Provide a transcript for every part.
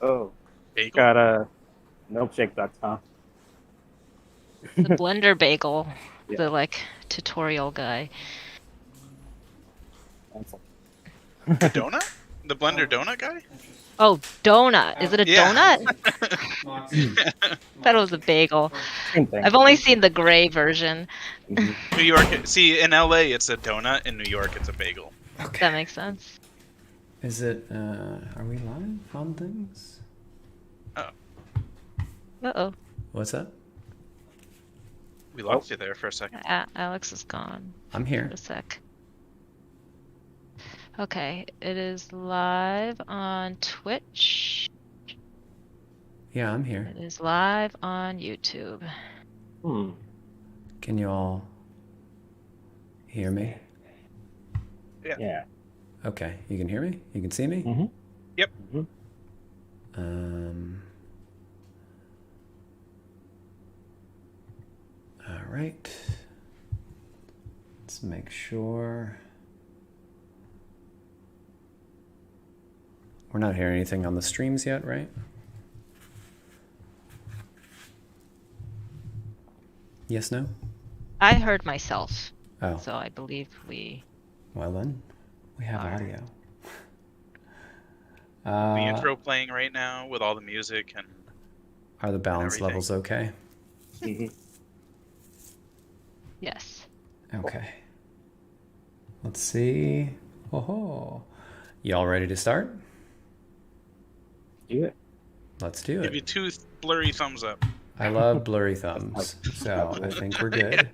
Oh, Bagel? got a milkshake.com. The Blender Bagel, Yeah, the like tutorial guy. cancel. The donut? The blender Oh, donut guy? interesting. Oh, donut. Is it a Yeah. donut? Moxie. Thought it was a bagel. Same thing. I've only seen the gray version. Mhm. New York. See, in LA, it's a donut. In New York, it's a bagel. That Okay. makes sense. Is it, are we live on things? Oh, Uh-oh. What's that? we lost you there for a second. Alex is gone I'm for here. a sec. Okay, it is live on Twitch. Yeah, I'm here. It is live on YouTube. Hmm. Can you all hear me? Yeah. Okay, you can hear me? You can see me? Mm-hmm. Yep. Mm-hmm. All right. Let's make sure. We're not hearing anything on the streams yet, right? Yes, no? I heard myself, Oh, so I believe we well then, we have are. audio. The intro playing right now with all the music and Are the balance everything. levels okay? Mm-hmm. Yes. Okay. Let's see. Oh, y'all ready to start? Do it. Let's do give you it. two blurry thumbs up. I love blurry thumbs, so I think we're good.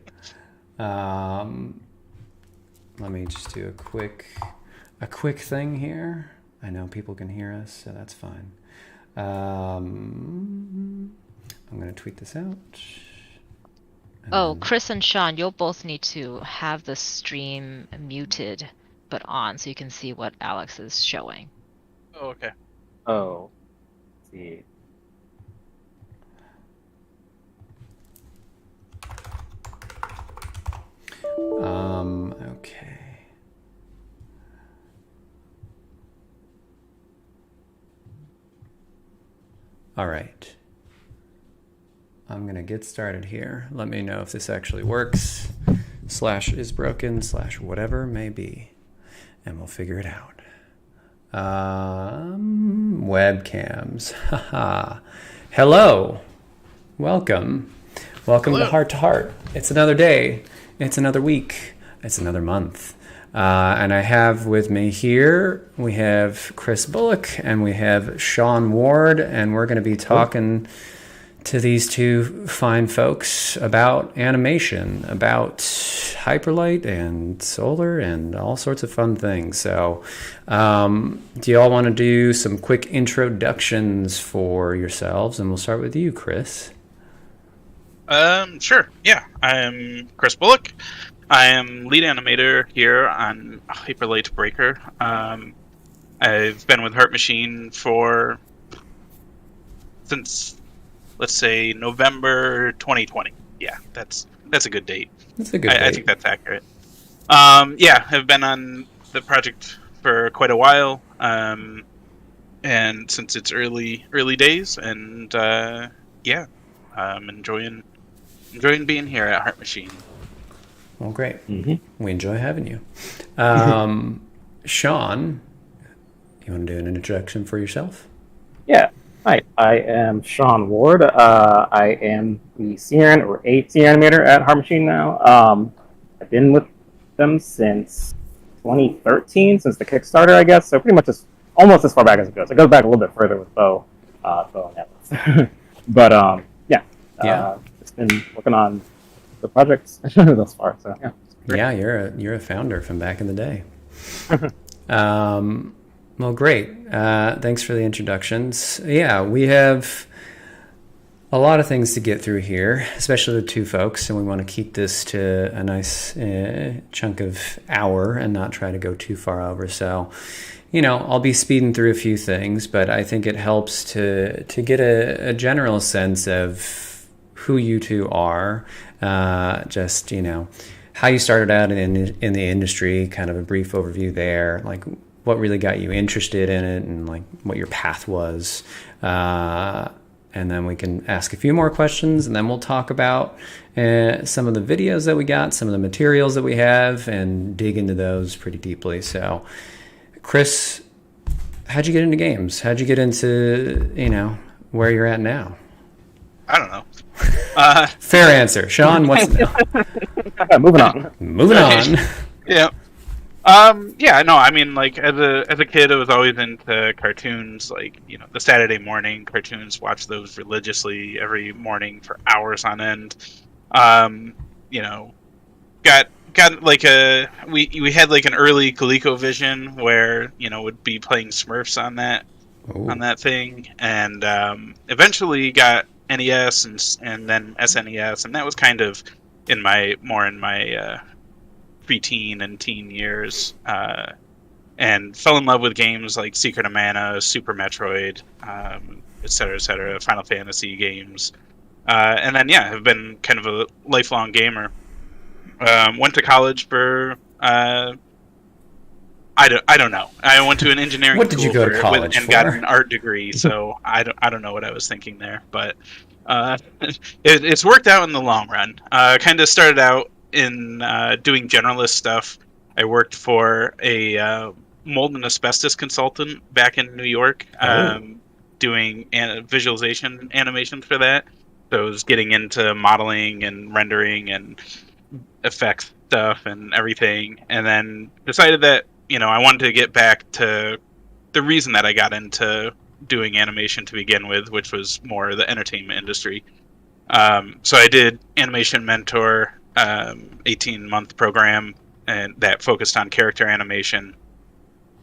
Let me just do a quick thing here. I know people can hear us, so that's fine. I'm gonna tweet this out. Oh, Chris and Sean, you'll both need to have the stream muted but on so you can see what Alex is showing. Oh, okay. Oh. Let's see. Okay. All right. I'm gonna get started here. Let me know if this actually works. Slash is broken, slash whatever may be. And we'll figure it out. Webcams. Haha. Hello. Welcome. Welcome Hello. to Heart to Heart. It's another day. It's another week. It's another month. And I have with me here, we have Chris Bullock and we have Sean Ward, and we're going to be talking to these two fine folks about animation, about Hyperlight and solar and all sorts of fun things. So do you all want to do some quick introductions for yourselves? And we'll start with you, Chris. Sure. Yeah, I'm Chris Bullock. I am lead animator here on Hyperlight Breaker. I've been with Heart Machine since, let's say, November 2020. Yeah, that's a good date. That's a good I date. think that's accurate. Yeah, I've been on the project for quite a while, and since its early days, and yeah, I'm enjoying being here at Heart Machine. Well, great. Mm-hmm. We enjoy having you. Sean, you want to do an introduction for yourself? Yeah. Hi, I am Sean Ward. I am the senior or a senior animator at Heart Machine now. I've been with them since 2013, since the Kickstarter, I guess. So pretty much almost as far back as it goes. It goes back a little bit further with Bo and Atlas. But yeah, Yeah. just been working on the projects thus far. So yeah. Great. Yeah, you're a founder from back in the day. Well, great. Thanks for the introductions. Yeah, we have a lot of things to get through here, especially the two folks, and we want to keep this to a nice chunk of hour and not try to go too far over. So, I'll be speeding through a few things, but I think it helps to get a general sense of who you two are. Just how you started out in the industry, kind of a brief overview there, like what really got you interested in it, and like what your path was. And then we can ask a few more questions, and then we'll talk about some of the videos that we got, some of the materials that we have, and dig into those pretty deeply. So, Chris, how'd you get into games? How'd you get into, where you're at now? I don't know. Fair answer. Sean, what's now? Moving on. Moving on. Yeah. No, I mean, like, as a kid, I was always into cartoons, like, the Saturday morning cartoons, watch those religiously every morning for hours on end. Got like we had like an early ColecoVision where, would be playing Smurfs on that thing, and eventually got NES and then SNES, and that was kind of in my preteen and teen years, and fell in love with games like Secret of Mana, Super Metroid, etc., Final Fantasy games, and then have been kind of a lifelong gamer. Went to college for I don't know. I went to an engineering What did school you go to college and for? got an art degree, so I don't know what I was thinking there, but it's worked out in the long run. Kind of started out in doing generalist stuff. I worked for a mold and asbestos consultant back in New York, doing visualization animations for that. So I was getting into modeling and rendering and effects stuff and everything, and then decided that I wanted to get back to the reason that I got into doing animation to begin with, which was more the entertainment industry. So I did Animation Mentor, 18-month program, and that focused on character animation.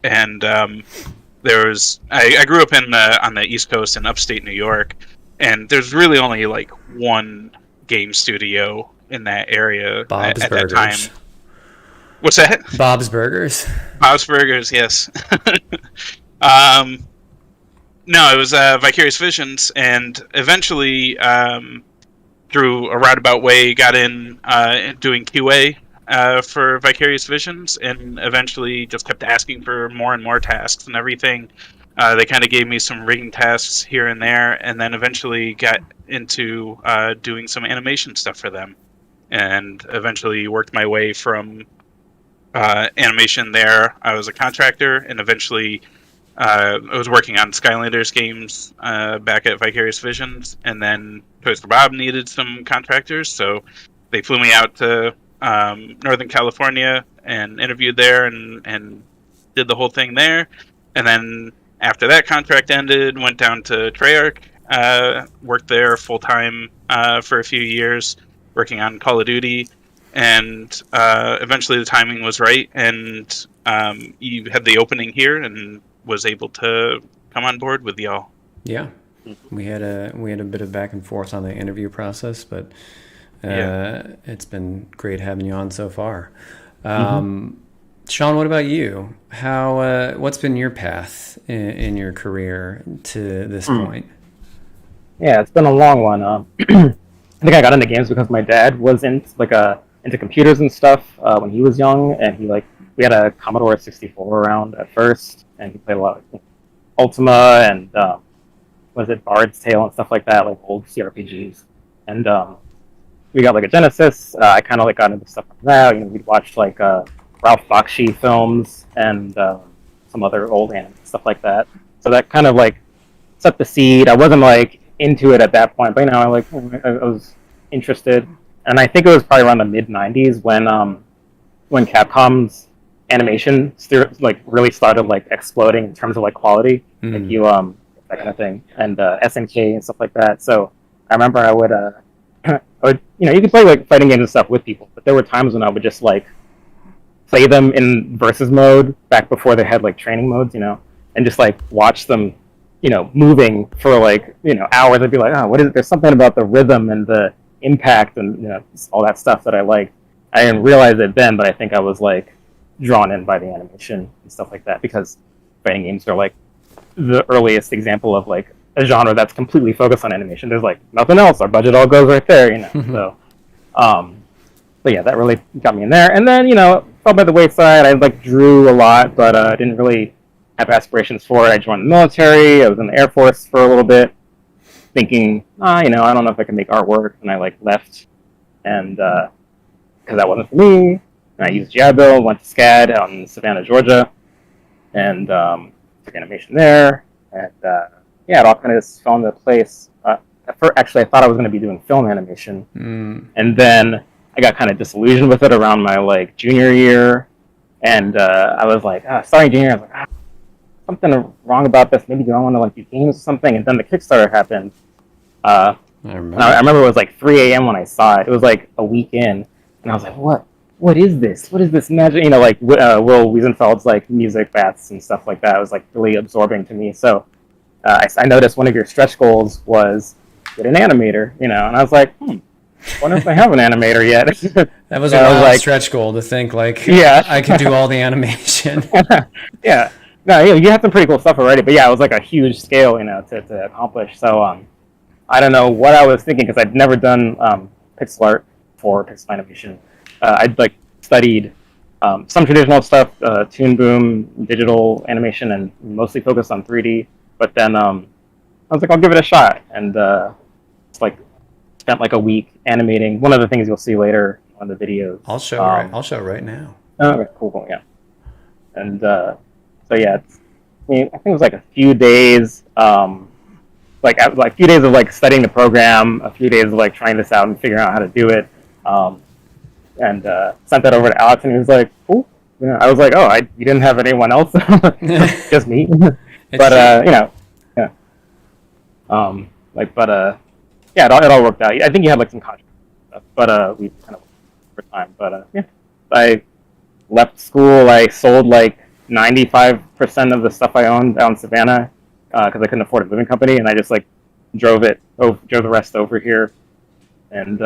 And there was I grew up on the East Coast in upstate New York, and there's really only like one game studio in that area at that time. What's that? Bob's Burgers. Bob's Burgers, yes. No, it was Vicarious Visions, and eventually, through a roundabout way, got in doing QA for Vicarious Visions, and eventually just kept asking for more and more tasks and everything. They kind of gave me some rigging tasks here and there, and then eventually got into doing some animation stuff for them, and eventually worked my way from animation there. I was a contractor, and eventually I was working on Skylanders games back at Vicarious Visions, and then Toys for Bob needed some contractors, so they flew me out to Northern California and interviewed there and did the whole thing there. And then after that contract ended, went down to Treyarch, worked there full-time for a few years, working on Call of Duty, and eventually the timing was right, and you had the opening here and was able to come on board with y'all. Yeah, we had a bit of back and forth on the interview process, but it's been great having you on so far. Sean, what about you? What's been your path in your career to this point? Yeah, it's been a long one. I think I got into games because my dad was into computers and stuff when he was young, and we had a Commodore 64 around at first, and he played a lot of Ultima and Bard's Tale and stuff like that, like old CRPGs. And we got like a Genesis. I kind of got into stuff like that. We'd watch Ralph Bakshi films and some other old anime stuff like that. So that kind of set the seed. I wasn't into it at that point, but I was interested. And I think it was probably around the mid '90s when Capcom's animation really started exploding in terms of quality, that kind of thing, and SNK and stuff like that. So I remember I would you could play fighting games and stuff with people, but there were times when I would just play them in versus mode back before they had training modes, and just watch them, moving for hours. I'd be like, oh, what is it? There's something about the rhythm and the impact and all that stuff that I like. I didn't realize it then, but I think I was drawn in by the animation and stuff like that, because fighting games are the earliest example of a genre that's completely focused on animation. There's nothing else. Our budget all goes right there, So, but yeah, that really got me in there. And then fell by the wayside. I like drew a lot, but I didn't really have aspirations for it. I joined the military. I was in the Air Force for a little bit, thinking, I don't know if I can make artwork, and I like left, and because that wasn't for me. And I used GI Bill, went to SCAD out in Savannah, Georgia, and took animation there, and it all kind of just fell into place. Actually, I thought I was going to be doing film animation, and then I got kind of disillusioned with it around my like junior year, and I was like, starting junior, I was like, something wrong about this. Maybe do I want to like do games or something? And then the Kickstarter happened. I remember it was like 3 a.m. when I saw it. It was like a week in, and I was like, what? What is this? What is this magic? Like Will Wiesenfeld's like music baths and stuff like that. It was like really absorbing to me. So I noticed one of your stretch goals was get an animator, and I was like, wonder if I have an animator yet. That was a wild stretch goal to think like, I can do all the animation. Yeah. No, you have some pretty cool stuff already, but it was like a huge scale, to accomplish. So I don't know what I was thinking because I'd never done pixel art for pixel animation. I'd like studied some traditional stuff, Toon Boom, digital animation, and mostly focused on 3D. But then I was like, I'll give it a shot, and spent like a week animating. One of the things you'll see later on the videos. I'll show right now. Oh, okay, cool, yeah. And I think it was like a few days, like a few days of like studying the program, a few days of like trying this out and figuring out how to do it, and sent that over to Alex, and he was like, "Cool." Yeah, I was like, "Oh, you didn't have anyone else, just me." But yeah. It all worked out. I think you had like some contract stuff, but we kind of for time. But I left school. I sold like 95% of the stuff I owned out in Savannah because I couldn't afford a moving company, and I just like drove the rest over here, and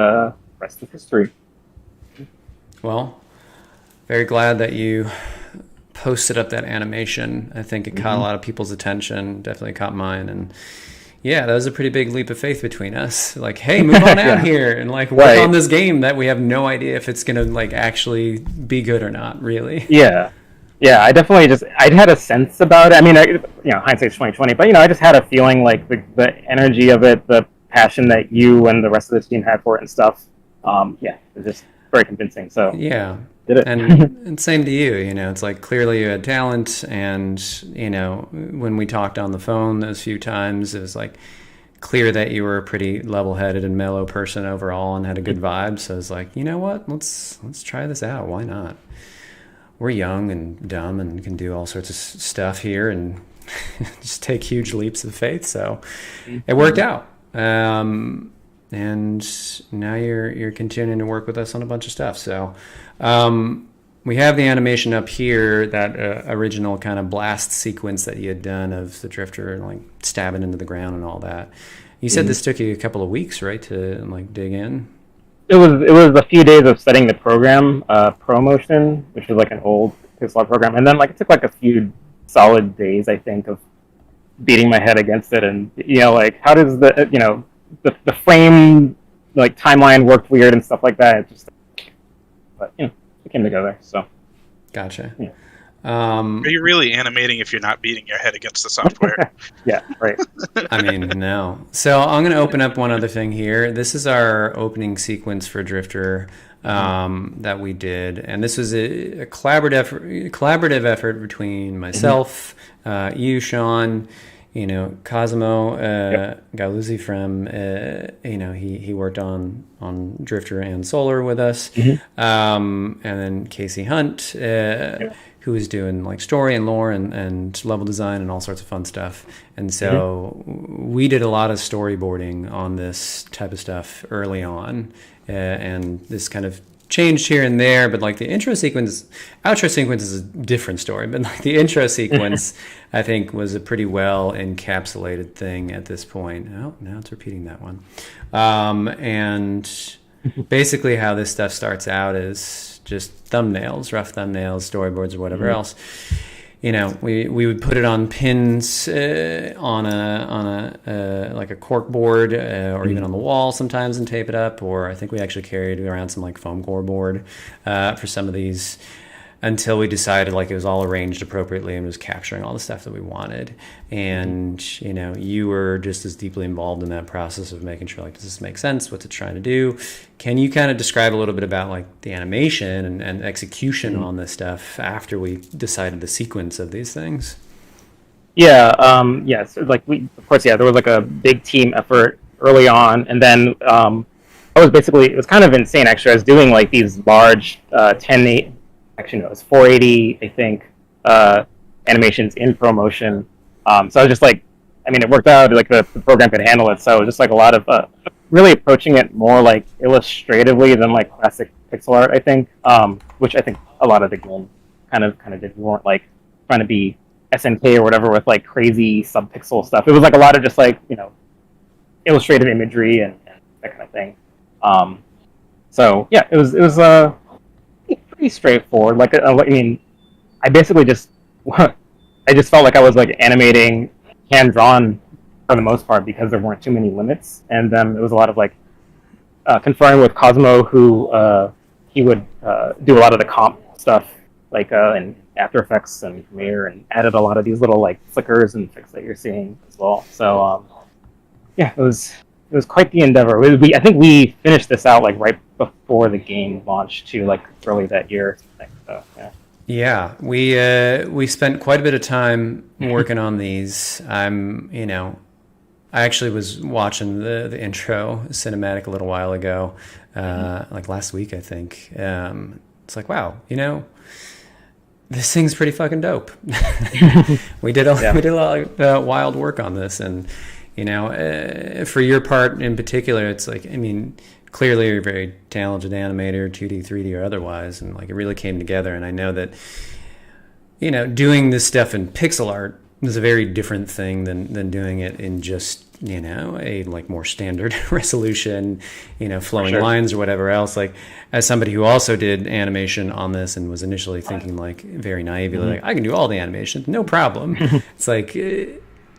rest is history. Well, very glad that you posted up that animation. I think it caught a lot of people's attention. Definitely caught mine, and yeah, that was a pretty big leap of faith between us. Like, hey, move on out here and like work on this game that we have no idea if it's gonna like actually be good or not. Really. Yeah. I definitely I had a sense about it. I mean, hindsight's 20/20, but I just had a feeling like the energy of it, the passion that you and the rest of the team had for it and stuff. It was just very convincing. So yeah. Did it. And same to you, it's like clearly you had talent, and when we talked on the phone those few times, it was like clear that you were a pretty level-headed and mellow person overall and had a good vibe. So I was like, you know what, let's try this out. Why not? We're young and dumb and can do all sorts of stuff here and just take huge leaps of faith. So it worked out. And now you're continuing to work with us on a bunch of stuff. So we have the animation up here, that original kind of blast sequence that you had done of the drifter like stabbing into the ground and all that. You said this took you a couple of weeks, right, to like dig in? It was a few days of studying the program, ProMotion, which is like an old pixel art program, and then like it took like a few solid days, I think, of beating my head against it, and like how does the frame like timeline worked weird and stuff like that. But it came together. So gotcha. Yeah. Are you really animating if you're not beating your head against the software? Yeah, right. I mean, no. So I'm going to open up one other thing here. This is our opening sequence for Drifter that we did, and this was a collaborative effort between myself, you, Sean, Cosimo Galuzzi from he worked on Drifter and Solar with us, and then Casey Hunt, who was doing like story and lore and level design and all sorts of fun stuff. And so we did a lot of storyboarding on this type of stuff early on, and this kind of changed here and there, but like the outro sequence is a different story, but like the intro sequence I think was a pretty well encapsulated thing at this point. Oh, now it's repeating that one. And basically how this stuff starts out is just thumbnails, rough thumbnails, storyboards, or whatever else. We would put it on pins on a like a cork board or even on the wall sometimes and tape it up. Or I think we actually carried around some like foam core board for some of these. until we decided like it was all arranged appropriately and was capturing all the stuff that we wanted. And you were just as deeply involved in that process of making sure, like, does this make sense? What's it trying to do? Can you kind of describe a little bit about like the animation and execution on this stuff after we decided the sequence of these things? Yeah, so like of course, there was like a big team effort early on, and then it was kind of insane actually. I was doing like these large 1080, actually no, it was 480, I think, animations in ProMotion. So I was just like, I mean, it worked out, like the program could handle it, so it was just like a lot of really approaching it more like illustratively than like classic pixel art, I think, which I think a lot of the game kind of did. We weren't like trying to be SNK or whatever with like crazy subpixel stuff. It was like a lot of just like, illustrative imagery and that kind of thing. So yeah, it was pretty straightforward. Like, I mean, I basically just I just felt like I was like animating hand drawn for the most part because there weren't too many limits, and it was a lot of like conferring with Cosmo, who he would do a lot of the comp stuff, like in After Effects and Premiere, and added a lot of these little like flickers and effects that you're seeing as well. So yeah, it was quite the endeavor. I think we finished this out like right before the game launched too, like early that year. So yeah. Yeah, we spent quite a bit of time working on these. I actually was watching the intro cinematic a little while ago, like last week, I think. It's like, wow, this thing's pretty fucking dope. we did a lot of wild work on this, and for your part in particular, it's like, I mean, clearly you're a very talented animator, 2D, 3D, or otherwise, and like it really came together. And I know that doing this stuff in pixel art is a very different thing than doing it in just a like more standard resolution, flowing lines or whatever else. Like, as somebody who also did animation on this and was initially thinking like very naively, like, I can do all the animation, no problem. It's like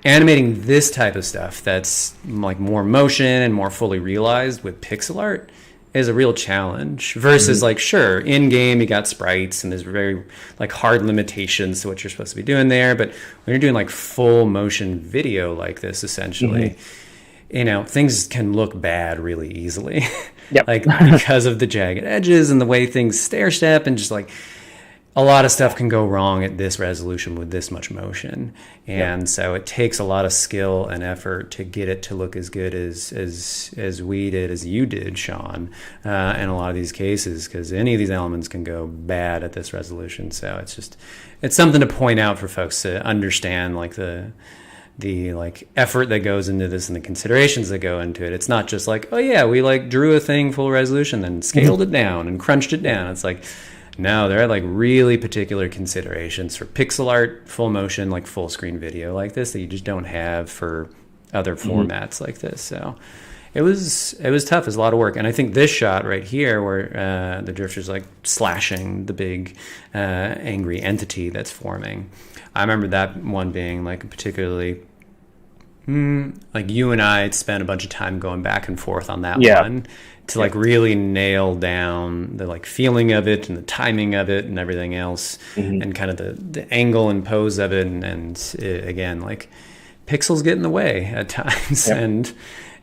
animating this type of stuff that's like more motion and more fully realized with pixel art is a real challenge versus like, sure, in game you got sprites and there's very like hard limitations to what you're supposed to be doing there, but when you're doing like full motion video like this, essentially, things can look bad really easily. Yep. Like, because of the jagged edges and the way things stair step, and just like a lot of stuff can go wrong at this resolution with this much motion. And so it takes a lot of skill and effort to get it to look as good as we did, as you did, Sean, in a lot of these cases, because any of these elements can go bad at this resolution. So it's something to point out for folks to understand, like the like effort that goes into this and the considerations that go into it. It's not just like, oh yeah, we like drew a thing full resolution, then scaled it down and crunched it down. It's like, no, there are like really particular considerations for pixel art, full motion, like full screen video like this that you just don't have for other formats like this. So it was tough. It was a lot of work. And I think this shot right here where the drifter's like slashing the big angry entity that's forming, I remember that one being like particularly like you and I had spent a bunch of time going back and forth on that one to like really nail down the like feeling of it and the timing of it and everything else, and kind of the angle and pose of it, and again, like pixels get in the way at times, and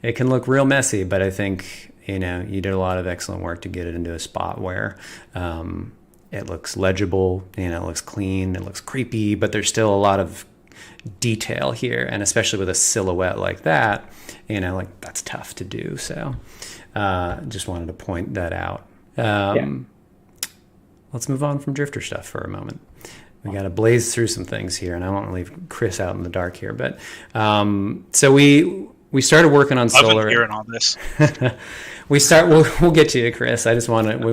it can look real messy. But I think you did a lot of excellent work to get it into a spot where it looks legible, it looks clean, it looks creepy, but there's still a lot of detail here, and especially with a silhouette like that, like that's tough to do. So just wanted to point that out. Let's move on from drifter stuff for a moment. We got to blaze through some things here, and I won't leave Chris out in the dark here. But so we started working on solar. Hearing all this. We'll get to you, Chris. We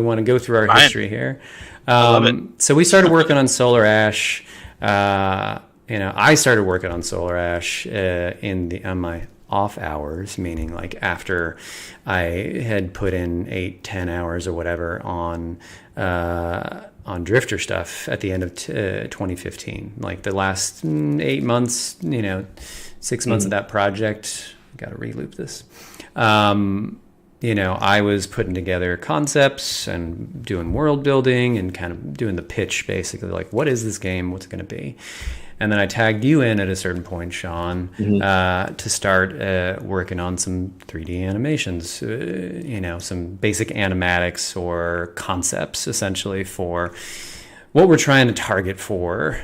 want to go through our history here. So we started working on Solar Ash. I started working on Solar Ash on my off hours, meaning like after I had put in 8-10 hours or whatever on drifter stuff at the end of 2015. Like the last 8 months, 6 months of that project. Got to reloop this. I was putting together concepts and doing world building and kind of doing the pitch, basically, like, what is this game? What's it going to be? And then I tagged you in at a certain point, Sean, to start working on some 3D animations, some basic animatics or concepts, essentially, for what we're trying to target for,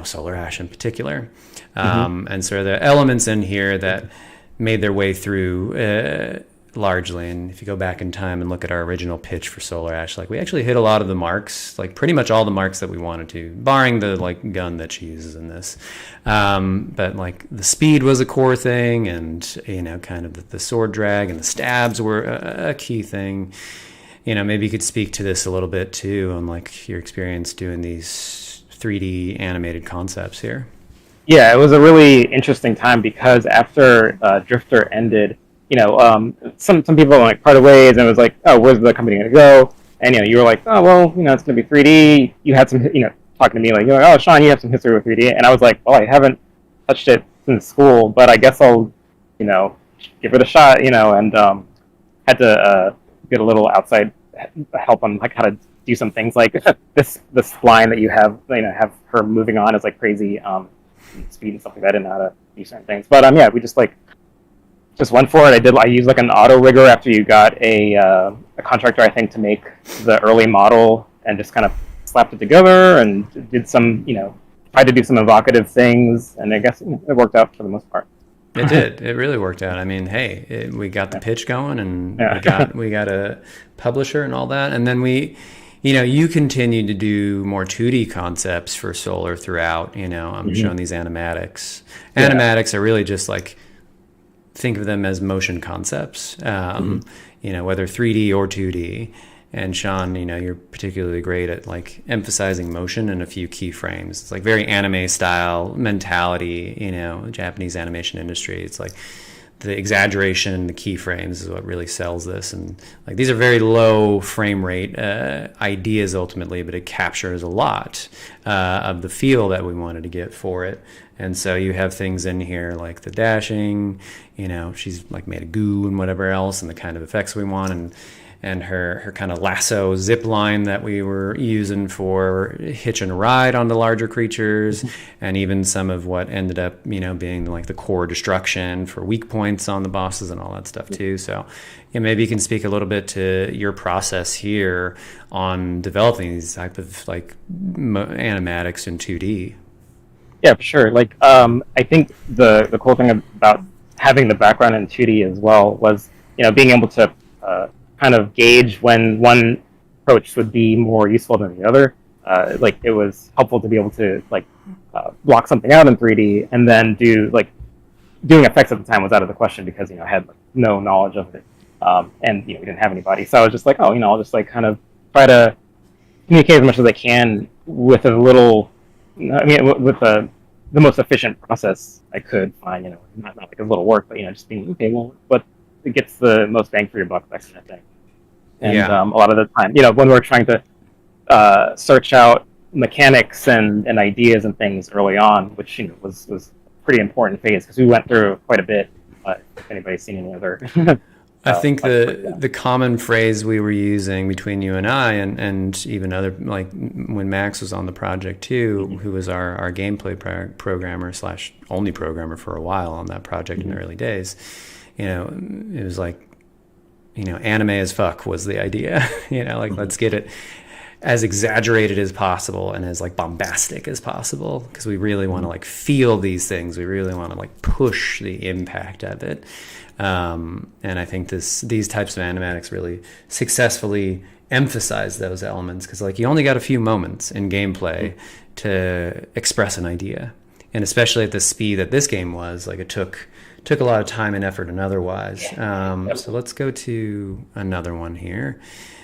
Solar Ash in particular. And so there are elements in here that made their way through largely. And if you go back in time and look at our original pitch for Solar Ash, like, we actually hit a lot of the marks, like pretty much all the marks that we wanted to, barring the like gun that she uses in this. But like the speed was a core thing, and kind of the sword drag and the stabs were a key thing. Maybe you could speak to this a little bit too, on like your experience doing these 3D animated concepts here. Yeah, it was a really interesting time because after Drifter ended, some people like parted ways, and it was like, oh, where's the company going to go? And you were like, oh well, it's going to be 3D. You had some, talking to me like, you're like, oh, Sean, you have some history with 3D, and I was like, well, I haven't touched it since school, but I guess I'll, give it a shot, and had to get a little outside help on like how to do some things, like this line that you have, have her moving on is like crazy speed and stuff like that, and how to do certain things. But yeah, we just went for it. I used like an auto rigger after you got a contractor, I think, to make the early model, and just kind of slapped it together and did some, tried to do some evocative things, and I guess it worked out for the most part. It did. It really worked out. I mean, hey, we got the pitch going, and we got a publisher and all that, and then you continue to do more 2D concepts for Solar throughout. I'm showing these animatics. Animatics are really just like, think of them as motion concepts, whether 3D or 2D. And Sean, you're particularly great at like emphasizing motion in a few keyframes. It's like very anime style mentality, Japanese animation industry. It's like the exaggeration, the keyframes is what really sells this. And like, these are very low frame rate ideas ultimately, but it captures a lot of the feel that we wanted to get for it. And so you have things in here like the dashing, she's like made of goo and whatever else, and the kind of effects we want, and her kind of lasso zip line that we were using for hitching a ride onto larger creatures, and even some of what ended up, being like the core destruction for weak points on the bosses and all that stuff too. So maybe you can speak a little bit to your process here on developing these type of like animatics in 2D. Yeah, for sure. Like, I think the cool thing about having the background in 2D as well was, being able to kind of gauge when one approach would be more useful than the other. Like, it was helpful to be able to like block something out in 3D, and then doing effects at the time was out of the question because I had no knowledge of it, and we didn't have anybody. So I was just like, oh, I'll just like kind of try to communicate as much as I can with as little. With the most efficient process I could find, not like a little work, but just being okay. Well, what gets the most bang for your buck, that kind of thing. And a lot of the time, when we're trying to search out mechanics and ideas and things early on, which was a pretty important phase because we went through quite a bit. If anybody's seen any other. I think the common phrase we were using between you and I, and even other, like when Max was on the project too, who was our gameplay programmer / only programmer for a while on that project in the early days, it was like, anime as fuck was the idea, like let's get it as exaggerated as possible and as like bombastic as possible, because we really want to like feel these things. We really want to like push the impact of it. And I think these types of animatics really successfully emphasize those elements, because like you only got a few moments in gameplay to express an idea, and especially at the speed that this game was, like it took a lot of time and effort and otherwise. So let's go to another one here.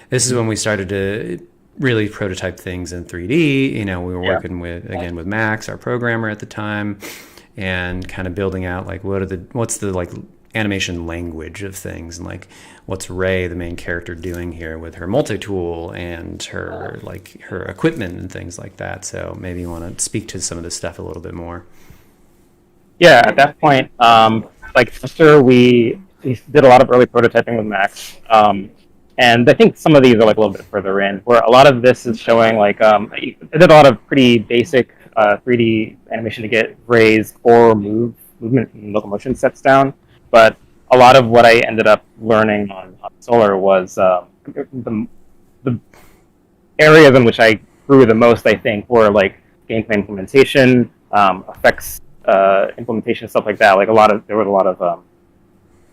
This is when we started to really prototype things in 3D. We were working with Max, our programmer at the time, and kind of building out like what's the like animation language of things, and like what's Ray, the main character, doing here with her multi-tool and her equipment and things like that. So maybe you want to speak to some of this stuff a little bit more. Yeah, at that point, like after we we did a lot of early prototyping with Max. And I think some of these are like a little bit further in, where a lot of this is showing like I did a lot of pretty basic 3D animation to get Ray's core movement and locomotion sets down. But a lot of what I ended up learning on Solar was the areas in which I grew the most. I think were like gameplay implementation, effects implementation, stuff like that. Like there was a lot of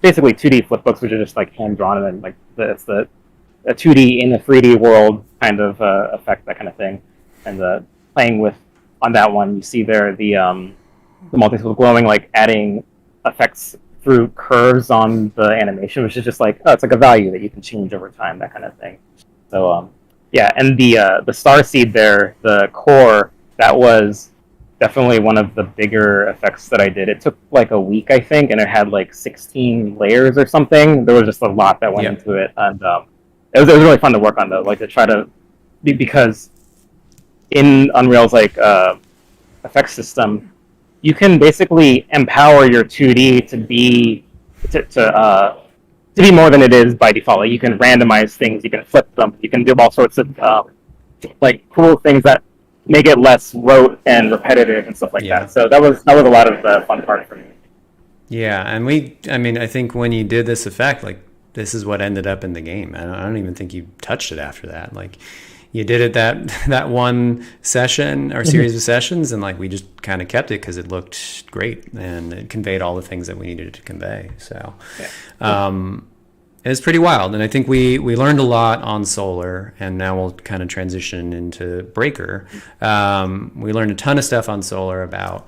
basically 2D flipbooks, which are just like hand drawn, and then like it's a 2D in a 3D world kind of effect, that kind of thing. And playing with on that one, you see there the multi-tool glowing, like adding effects through curves on the animation, which is just like, oh, it's like a value that you can change over time, that kind of thing. So yeah, and the star seed there, the core, that was definitely one of the bigger effects that I did. It took like a week, I think, and it had like 16 layers or something. There was just a lot that went into it, and it was really fun to work on, though. Like to try to because in Unreal's like effects system, you can basically empower your 2D to be more than it is by default. Like you can randomize things, you can flip them, you can do all sorts of like cool things that make it less rote and repetitive and stuff like that. So that was a lot of the fun part for me. Yeah, and I think when you did this effect, like this is what ended up in the game. I don't even think you touched it after that. Like you did it that one session or series of sessions, and like we just kind of kept it because it looked great and it conveyed all the things that we needed it to convey. So it was pretty wild, and I think we learned a lot on Solar, and now we'll kind of transition into Breaker. We learned a ton of stuff on Solar about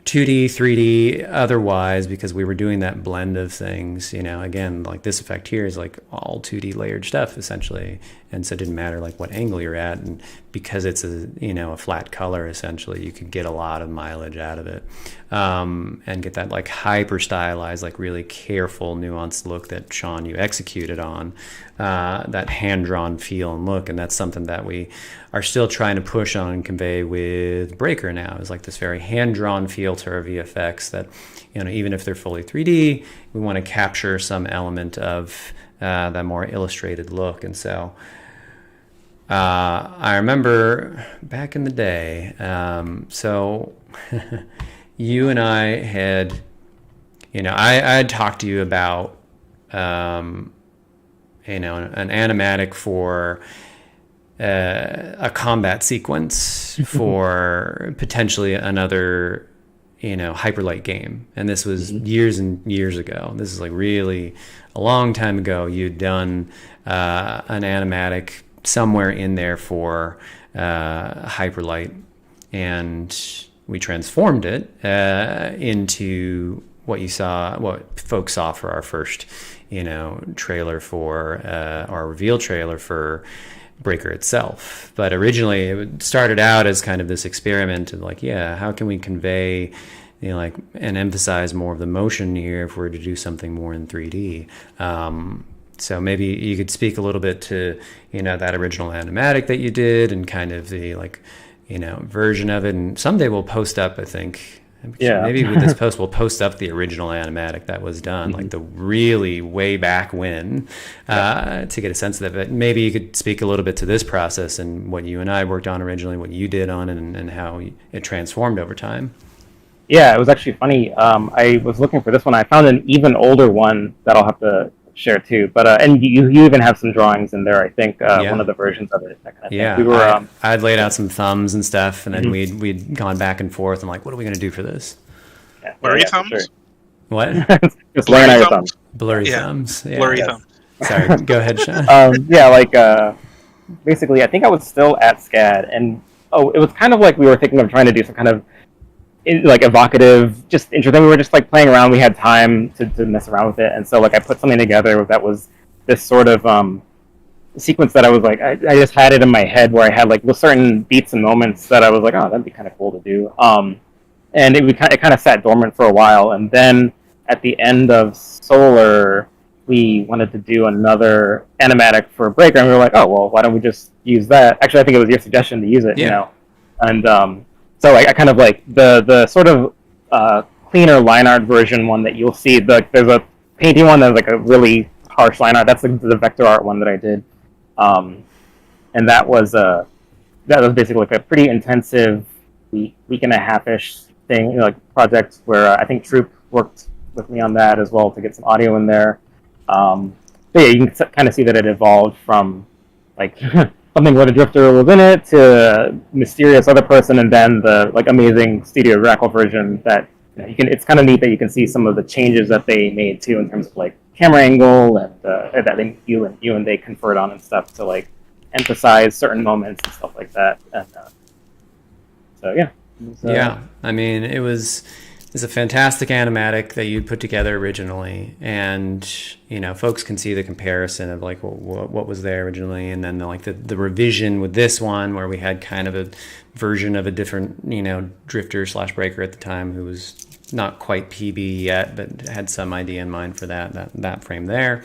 2D, 3D, otherwise, because we were doing that blend of things. Again, like this effect here is like all 2D layered stuff essentially, and so it didn't matter like what angle you're at, and because it's a flat color essentially, you could get a lot of mileage out of it, and get that like hyper stylized, like really careful, nuanced look that Sean, you executed on, that hand drawn feel and look, and that's something that we are still trying to push on and convey with Breaker now. Is like this very hand drawn feel to our VFX that even if they're fully 3D, we want to capture some element of that more illustrated look. And so I remember back in the day, so you and I had, I had talked to you about, an animatic for a combat sequence for potentially another, hyperlight game. And this was years and years ago. This is like really a long time ago. You'd done an animatic somewhere in there for hyperlight, and we transformed it into what folks saw for our first trailer for our reveal trailer for Breaker itself. But originally it started out as kind of this experiment of like, how can we convey and emphasize more of the motion here if we're to do something more in 3D. So maybe you could speak a little bit to that original animatic that you did and kind of the version of it, and someday we'll post up, I think. Maybe with this post we'll post up the original animatic that was done, like the really way back when, to get a sense of that. But maybe you could speak a little bit to this process and what you and I worked on originally, what you did on it, and how it transformed over time. Yeah, it was actually funny. I was looking for this one. I found an even older one that I'll have to share too. But and you even have some drawings in there, I think, one of the versions of it, that kind of thing. We were, I'd laid out some thumbs and stuff, and then we'd gone back and forth. I'm like, what are we going to do for this? Blurry thumbs? Sure. What? Just laying out your thumbs. Blurry thumbs. Yeah. Blurry thumbs. Sorry, go ahead, Sean. Basically, I think I was still at SCAD, and it was kind of like we were thinking of trying to do some kind of evocative, just interesting. We were just like playing around. We had time to mess around with it, and so like I put something together that was this sort of sequence that I was like, I just had it in my head where I had like certain beats and moments that I was like, oh, that'd be kind of cool to do. And it kind of sat dormant for a while, and then at the end of Solar, we wanted to do another animatic for Breaker, and we were like, oh well, why don't we just use that? Actually, I think it was your suggestion to use it, and so I kind of like the sort of cleaner line art version one that you'll see. There's a painting one that was like a really harsh line art. That's the vector art one that I did, and that was basically like a pretty intensive week and a half ish thing, like project where I think Troop worked with me on that as well to get some audio in there. But yeah, you can kind of see that it evolved from like something where the drifter was in it to a mysterious other person, and then the like amazing Studio Grackle version that you can. It's kind of neat that you can see some of the changes that they made too in terms of like camera angle and that you and they conferred on and stuff to like emphasize certain moments and stuff like that. And so yeah. Yeah, I mean, it's a fantastic animatic that you put together originally, and folks can see the comparison of like what was there originally, and then the revision with this one where we had kind of a version of a different drifter / breaker at the time who was not quite PB yet, but had some idea in mind for that frame there.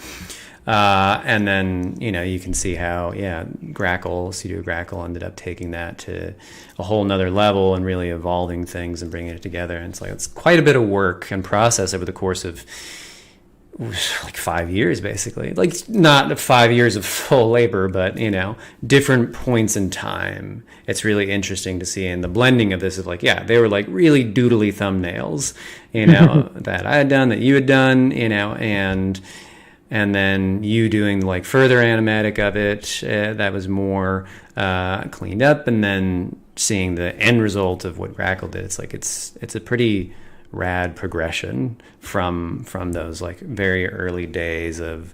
And then, you can see how, Studio Grackle ended up taking that to a whole nother level and really evolving things and bringing it together. And it's quite a bit of work and process over the course of like 5 years, basically. Like, not 5 years of full labor, but, different points in time. It's really interesting to see. And the blending of this is like, they were like really doodly thumbnails, that I had done, that you had done, and then you doing like further animatic of it that was more cleaned up, and then seeing the end result of what Grackle did. It's like it's a pretty rad progression from those like very early days of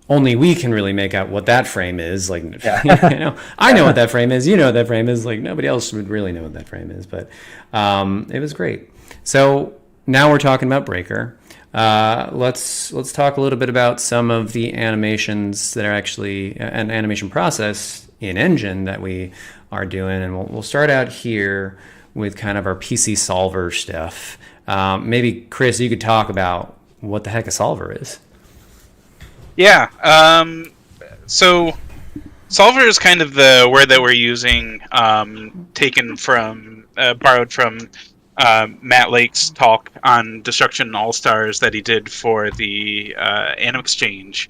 only we can really make out what that frame is. Like, I know what that frame is. You know what that frame is. Like, nobody else would really know what that frame is. But it was great. So now we're talking about Breaker. Let's talk a little bit about some of the animations that are actually an animation process in Engine that we are doing, and we'll start out here with kind of our PC solver stuff. Maybe Chris, you could talk about what the heck a solver is. Yeah. So solver is kind of the word that we're using, taken from borrowed from Matt Lake's talk on Destruction All-Stars that he did for the Anim Exchange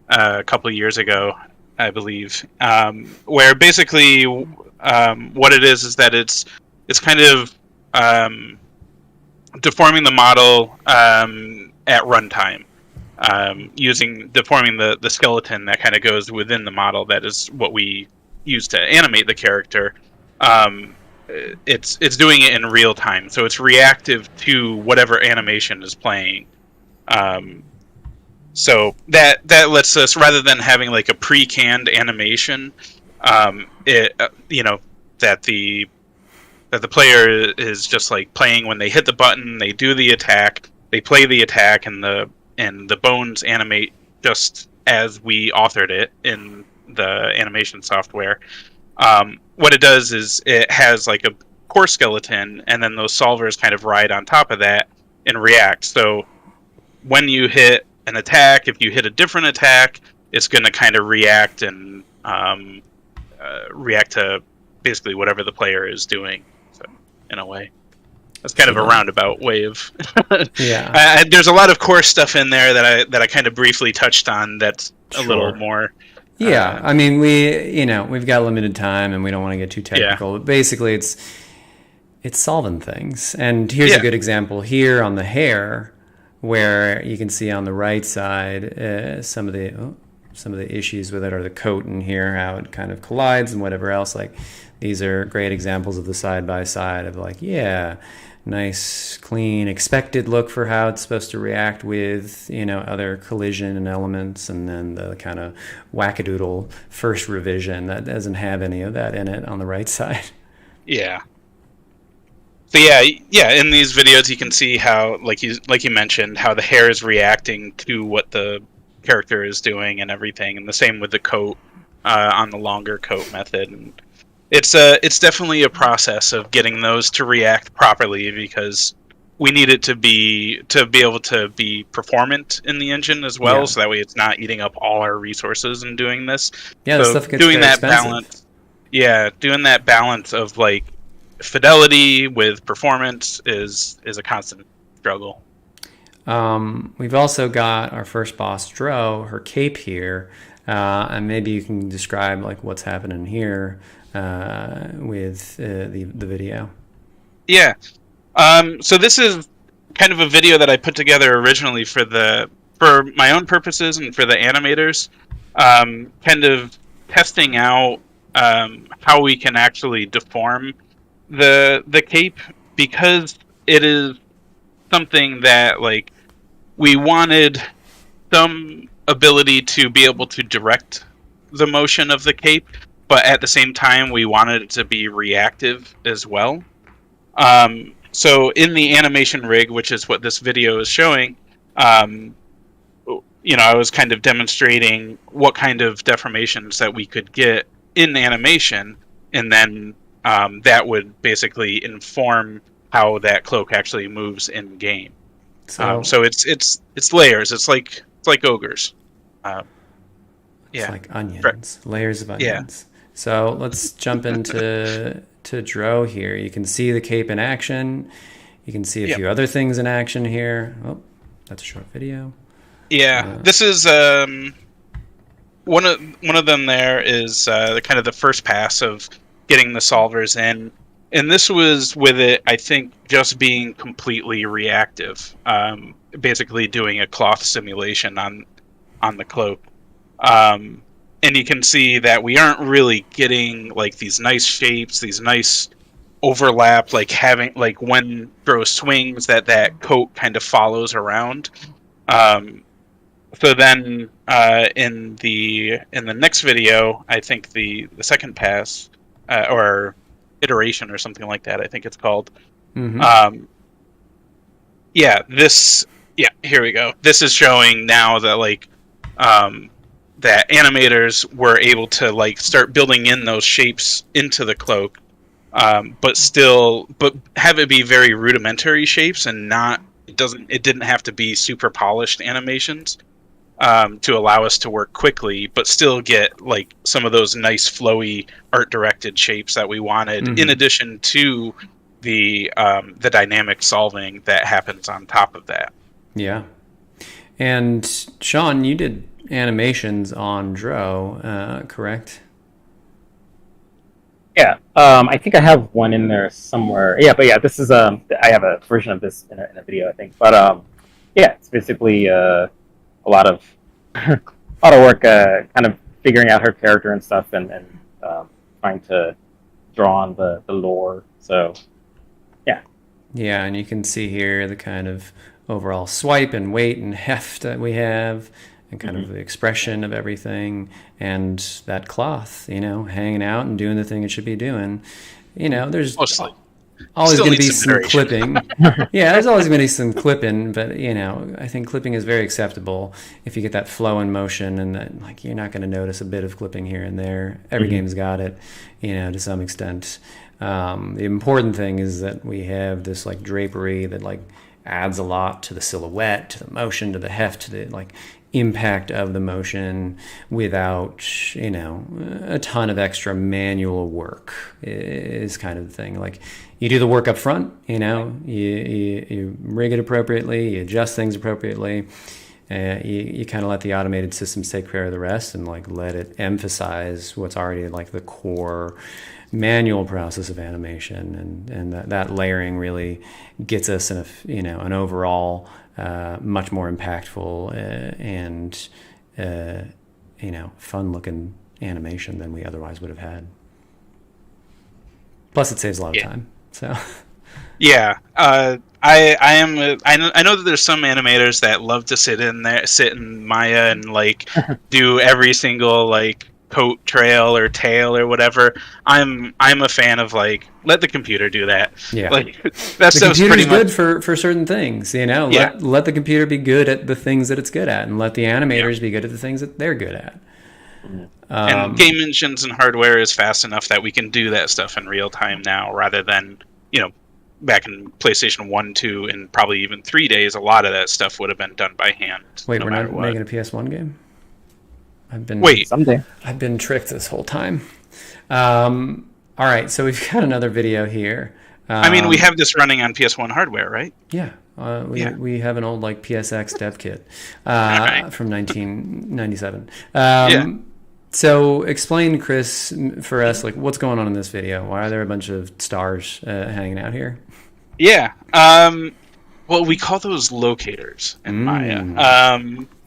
a couple of years ago, I believe, where basically what it is that it's kind of deforming the model at runtime, deforming the skeleton that kind of goes within the model. That is what we use to animate the character. It's doing it in real time, so it's reactive to whatever animation is playing. So that lets us, rather than having like a pre-canned animation, that the player is just like playing when they hit the button, they do the attack, they play the attack, and the bones animate just as we authored it in the animation software. What it does is it has like a core skeleton, and then those solvers kind of ride on top of that and react. So when you hit an attack, if you hit a different attack, it's going to kind of react and react to basically whatever the player is doing. So, in a way, that's kind of a roundabout way of. Yeah. There's a lot of core stuff in there that I kind of briefly touched on. That's a little more. Yeah, I mean, we've got limited time and we don't want to get too technical. But basically, it's solving things. And here's a good example here on the hair, where you can see on the right side some of the issues with it, or the coat in here, how it kind of collides and whatever else. Like, these are great examples of the side by side of like, nice, clean, expected look for how it's supposed to react with, other collision and elements, and then the kind of wackadoodle first revision that doesn't have any of that in it on the right side. Yeah. So in these videos you can see how, like you mentioned, how the hair is reacting to what the character is doing and everything, and the same with the coat on the longer coat method. And it's definitely a process of getting those to react properly, because we need it to be able to be performant in the engine as well, so that way it's not eating up all our resources in doing this. Yeah, so the stuff gets doing very that expensive. balance. Yeah, doing that balance of like fidelity with performance is a constant struggle. We've also got our first boss, Dro, her cape here, and maybe you can describe like what's happening here with the video. Yeah. So this is kind of a video that I put together originally for my own purposes and for the animators, kind of testing out how we can actually deform the cape, because it is something that like we wanted some ability to be able to direct the motion of the cape, but at the same time we wanted it to be reactive as well. So in the animation rig, which is what this video is showing, I was kind of demonstrating what kind of deformations that we could get in animation, and then that would basically inform how that cloak actually moves in game. So it's layers. It's like ogres. It's like onions, layers of onions. Yeah. So let's jump into Dro here. You can see the cape in action. You can see a few other things in action here. Oh, that's a short video. Yeah, this is one of them. There is kind of the first pass of getting the solvers in, and this was with it, I think, just being completely reactive, basically doing a cloth simulation on the cloak. And you can see that we aren't really getting like these nice shapes, these nice overlap, like having like when Dro swings that coat kind of follows around. So then in the next video, I think the second pass or iteration or something like that, I think it's called. Mm-hmm. Here we go. This is showing now that like that animators were able to like start building in those shapes into the cloak, but have it be very rudimentary shapes and not it didn't have to be super polished animations to allow us to work quickly, but still get like some of those nice flowy art directed shapes that we wanted, in addition to the dynamic solving that happens on top of that. Yeah. And Sean, you did animations on Dro, correct? Yeah, I think I have one in there somewhere. Yeah, but yeah, this is I have a version of this in a video, I think. But yeah, it's basically a lot of work, kind of figuring out her character and stuff, and trying to draw on the lore. So yeah. Yeah, and you can see here the kind of overall swipe and weight and heft that we have, and kind of the expression of everything, and that cloth, hanging out and doing the thing it should be doing. There's always going to be some clipping. Yeah, there's always going to be some clipping, but I think clipping is very acceptable if you get that flow in motion, and that like you're not going to notice a bit of clipping here and there. Every game's got it, to some extent. The important thing is that we have this like drapery that like adds a lot to the silhouette, to the motion, to the heft, to the like impact of the motion without a ton of extra manual work is kind of the thing. Like you do the work up front, you rig it appropriately, you adjust things appropriately, you kind of let the automated systems take care of the rest, and like let it emphasize what's already like the core manual process of animation, and that layering really gets us in an overall much more impactful and fun looking animation than we otherwise would have had. Plus, it saves a lot of time. So yeah, I know that there's some animators that love to sit in Maya and like do every single like coat trail or tail or whatever. I'm a fan of like let the computer do that. Yeah, like that stuff's pretty good for certain things. Let the computer be good at the things that it's good at, and let the animators be good at the things that they're good at. And game engines and hardware is fast enough that we can do that stuff in real time now, rather than back in PlayStation 1, 2, and probably even 3 days. A lot of that stuff would have been done by hand. Wait, we're not making a PS1 game? Someday. I've been tricked this whole time. All right, so we've got another video here. I mean, we have this running on PS1 hardware, right? Yeah. We have an old like PSX dev kit Alright. from 1997. Yeah. So explain, Chris, for us, like what's going on in this video? Why are there a bunch of stars hanging out here? Yeah. Well, we call those locators in Maya.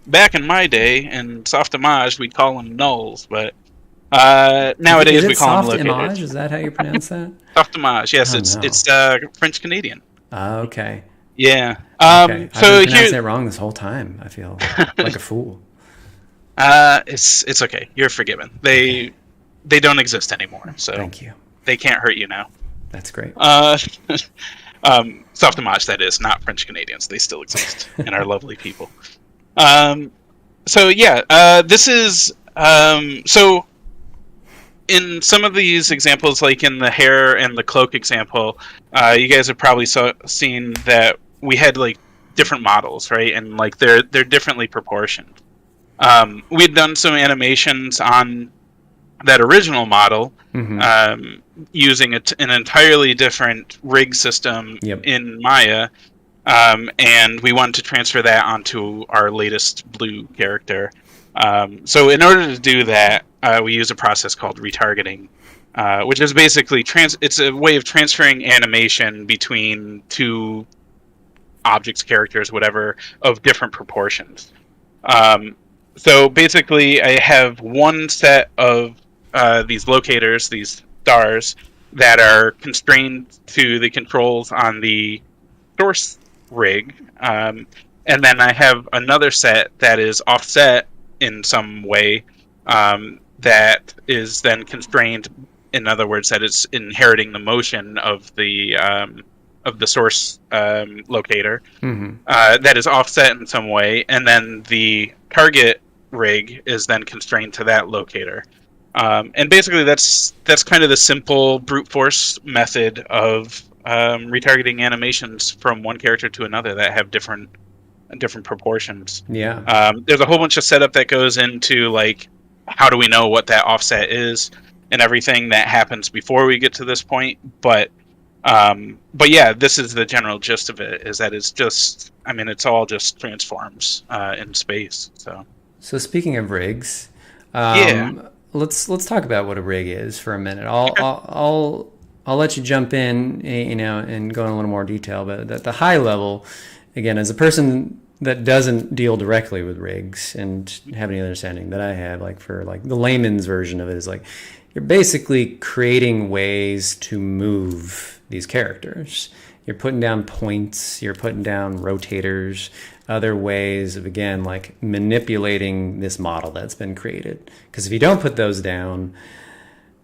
Back in my day, in soft image, we'd call them nulls, but nowadays Is we it call them soft locators. image? Is that how you pronounce that? Soft image, yes, Oh, it's no. French Canadian. Okay. Yeah. Okay. I've So been pronouncing here, it wrong this whole time. I feel like a fool. it's okay. You're forgiven. They don't exist anymore, so Thank you. they can't hurt you now. That's great. Soft image, that is, not French Canadians. They still exist and are lovely people. So yeah, this is so in some of these examples, like in the hair and the cloak example, you guys have probably seen that we had like different models, right? And like they're differently proportioned. We'd done some animations on that original model using an entirely different rig system in Maya, and we wanted to transfer that onto our latest blue character. So in order to do that, we use a process called retargeting, which is basically it's a way of transferring animation between two objects, characters, whatever, of different proportions. So basically, I have one set of these locators, these stars, that are constrained to the controls on the source rig, and then I have another set that is offset in some way, that is then constrained. In other words, that it's inheriting the motion of the source locator, that is offset in some way, and then the target rig is then constrained to that locator. And basically, that's kind of the simple brute force method of retargeting animations from one character to another that have different proportions. Yeah. There's a whole bunch of setup that goes into like how do we know what that offset is and everything that happens before we get to this point. But yeah, this is the general gist of it. Is that it's just, I mean, it's all just transforms in space. So speaking of rigs, yeah. let's talk about what a rig is for a minute. I'll let you jump in, you know, and go in a little more detail. But at the high level, again, as a person that doesn't deal directly with rigs and have any understanding that I have, like for like the layman's version of it is like you're basically creating ways to move these characters. You're putting down points, you're putting down rotators, other ways of, again, like manipulating this model that's been created. Because if you don't put those down,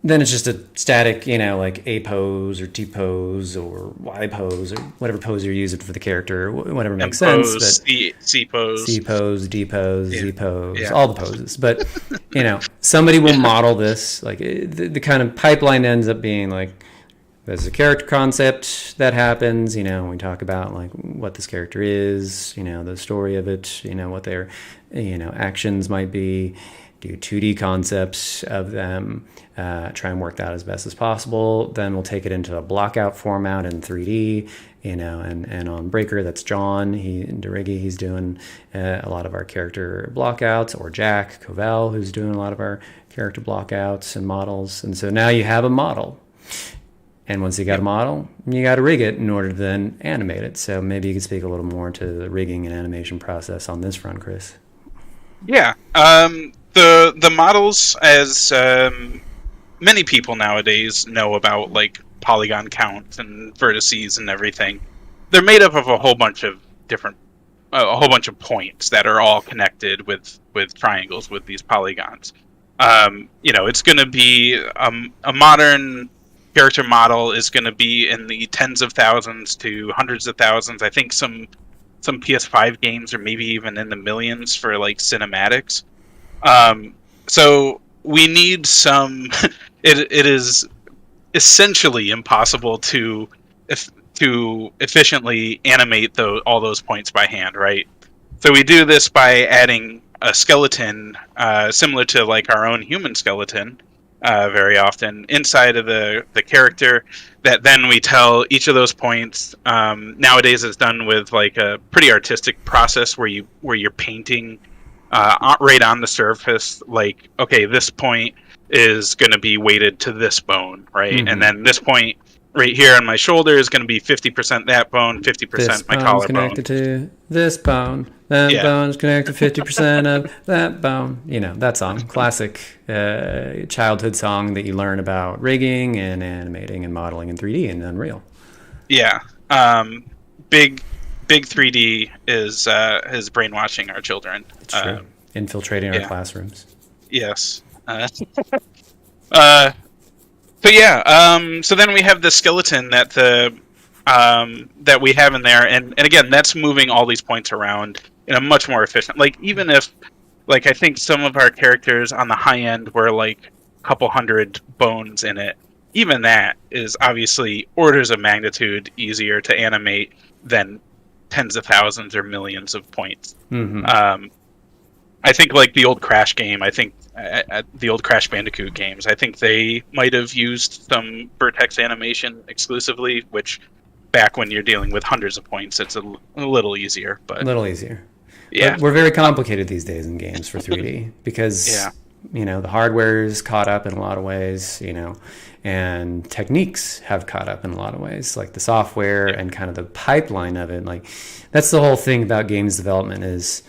then it's just a static, you know, like A pose or T pose or Y pose or whatever pose you're using for the character, whatever makes sense. But C pose, C pose, D pose, yeah. Z pose, Yeah. all the poses. But, you know, somebody will model this. Like the kind of pipeline ends up being like, there's a character concept that happens, you know, we talk about like what this character is, you know, the story of it, you know, what their, you know, actions might be, do 2D concepts of them, try and work that as best as possible. Then we'll take it into a blockout format in 3D, you know, and on Breaker, that's John, in Derigi, he's doing a lot of our character blockouts, or Jack Covell, who's doing a lot of our character blockouts and models. And so now you have a model. And once you got a model, you got to rig it in order to then animate it. So maybe you could speak a little more to the rigging and animation process on this front, Chris. Yeah. The models, as many people nowadays know about, like polygon count and vertices and everything, they're made up of a whole bunch of points that are all connected with triangles with these polygons. You know, it's going to be a modern character model is going to be in the tens of thousands to hundreds of thousands. I think some PS5 games are maybe even in the millions for like cinematics. So we need some. It is essentially impossible to efficiently animate all those points by hand, right? So we do this by adding a skeleton similar to like our own human skeleton. very often inside of the character that then we tell each of those points. Nowadays it's done with like a pretty artistic process where you're painting right on the surface, like, okay, this point is going to be weighted to this bone, right? Mm-hmm. And then this point right here on my shoulder is going to be 50% that bone, 50% This my bone's collarbone. connected to this bone. That bone's connected to 50% of that bone. You know, that song. Classic childhood song that you learn about rigging and animating and modeling in 3D and Unreal. Yeah. Big 3D is brainwashing our children. It's true. Infiltrating our classrooms. Yes. So yeah, so then we have the skeleton that that we have in there, and again, that's moving all these points around in a much more efficient. Like, even if, like, I think some of our characters on the high end were like a couple hundred bones in it, even that is obviously orders of magnitude easier to animate than tens of thousands or millions of points. Mm-hmm. I think like the old Crash game, the old Crash Bandicoot games, I think they might have used some vertex animation exclusively, which back when you're dealing with hundreds of points, it's a little easier. But a little easier. Yeah. But we're very complicated these days in games for 3D because, you know, the hardware's caught up in a lot of ways, you know, and techniques have caught up in a lot of ways, like the software and kind of the pipeline of it. Like, that's the whole thing about games development is,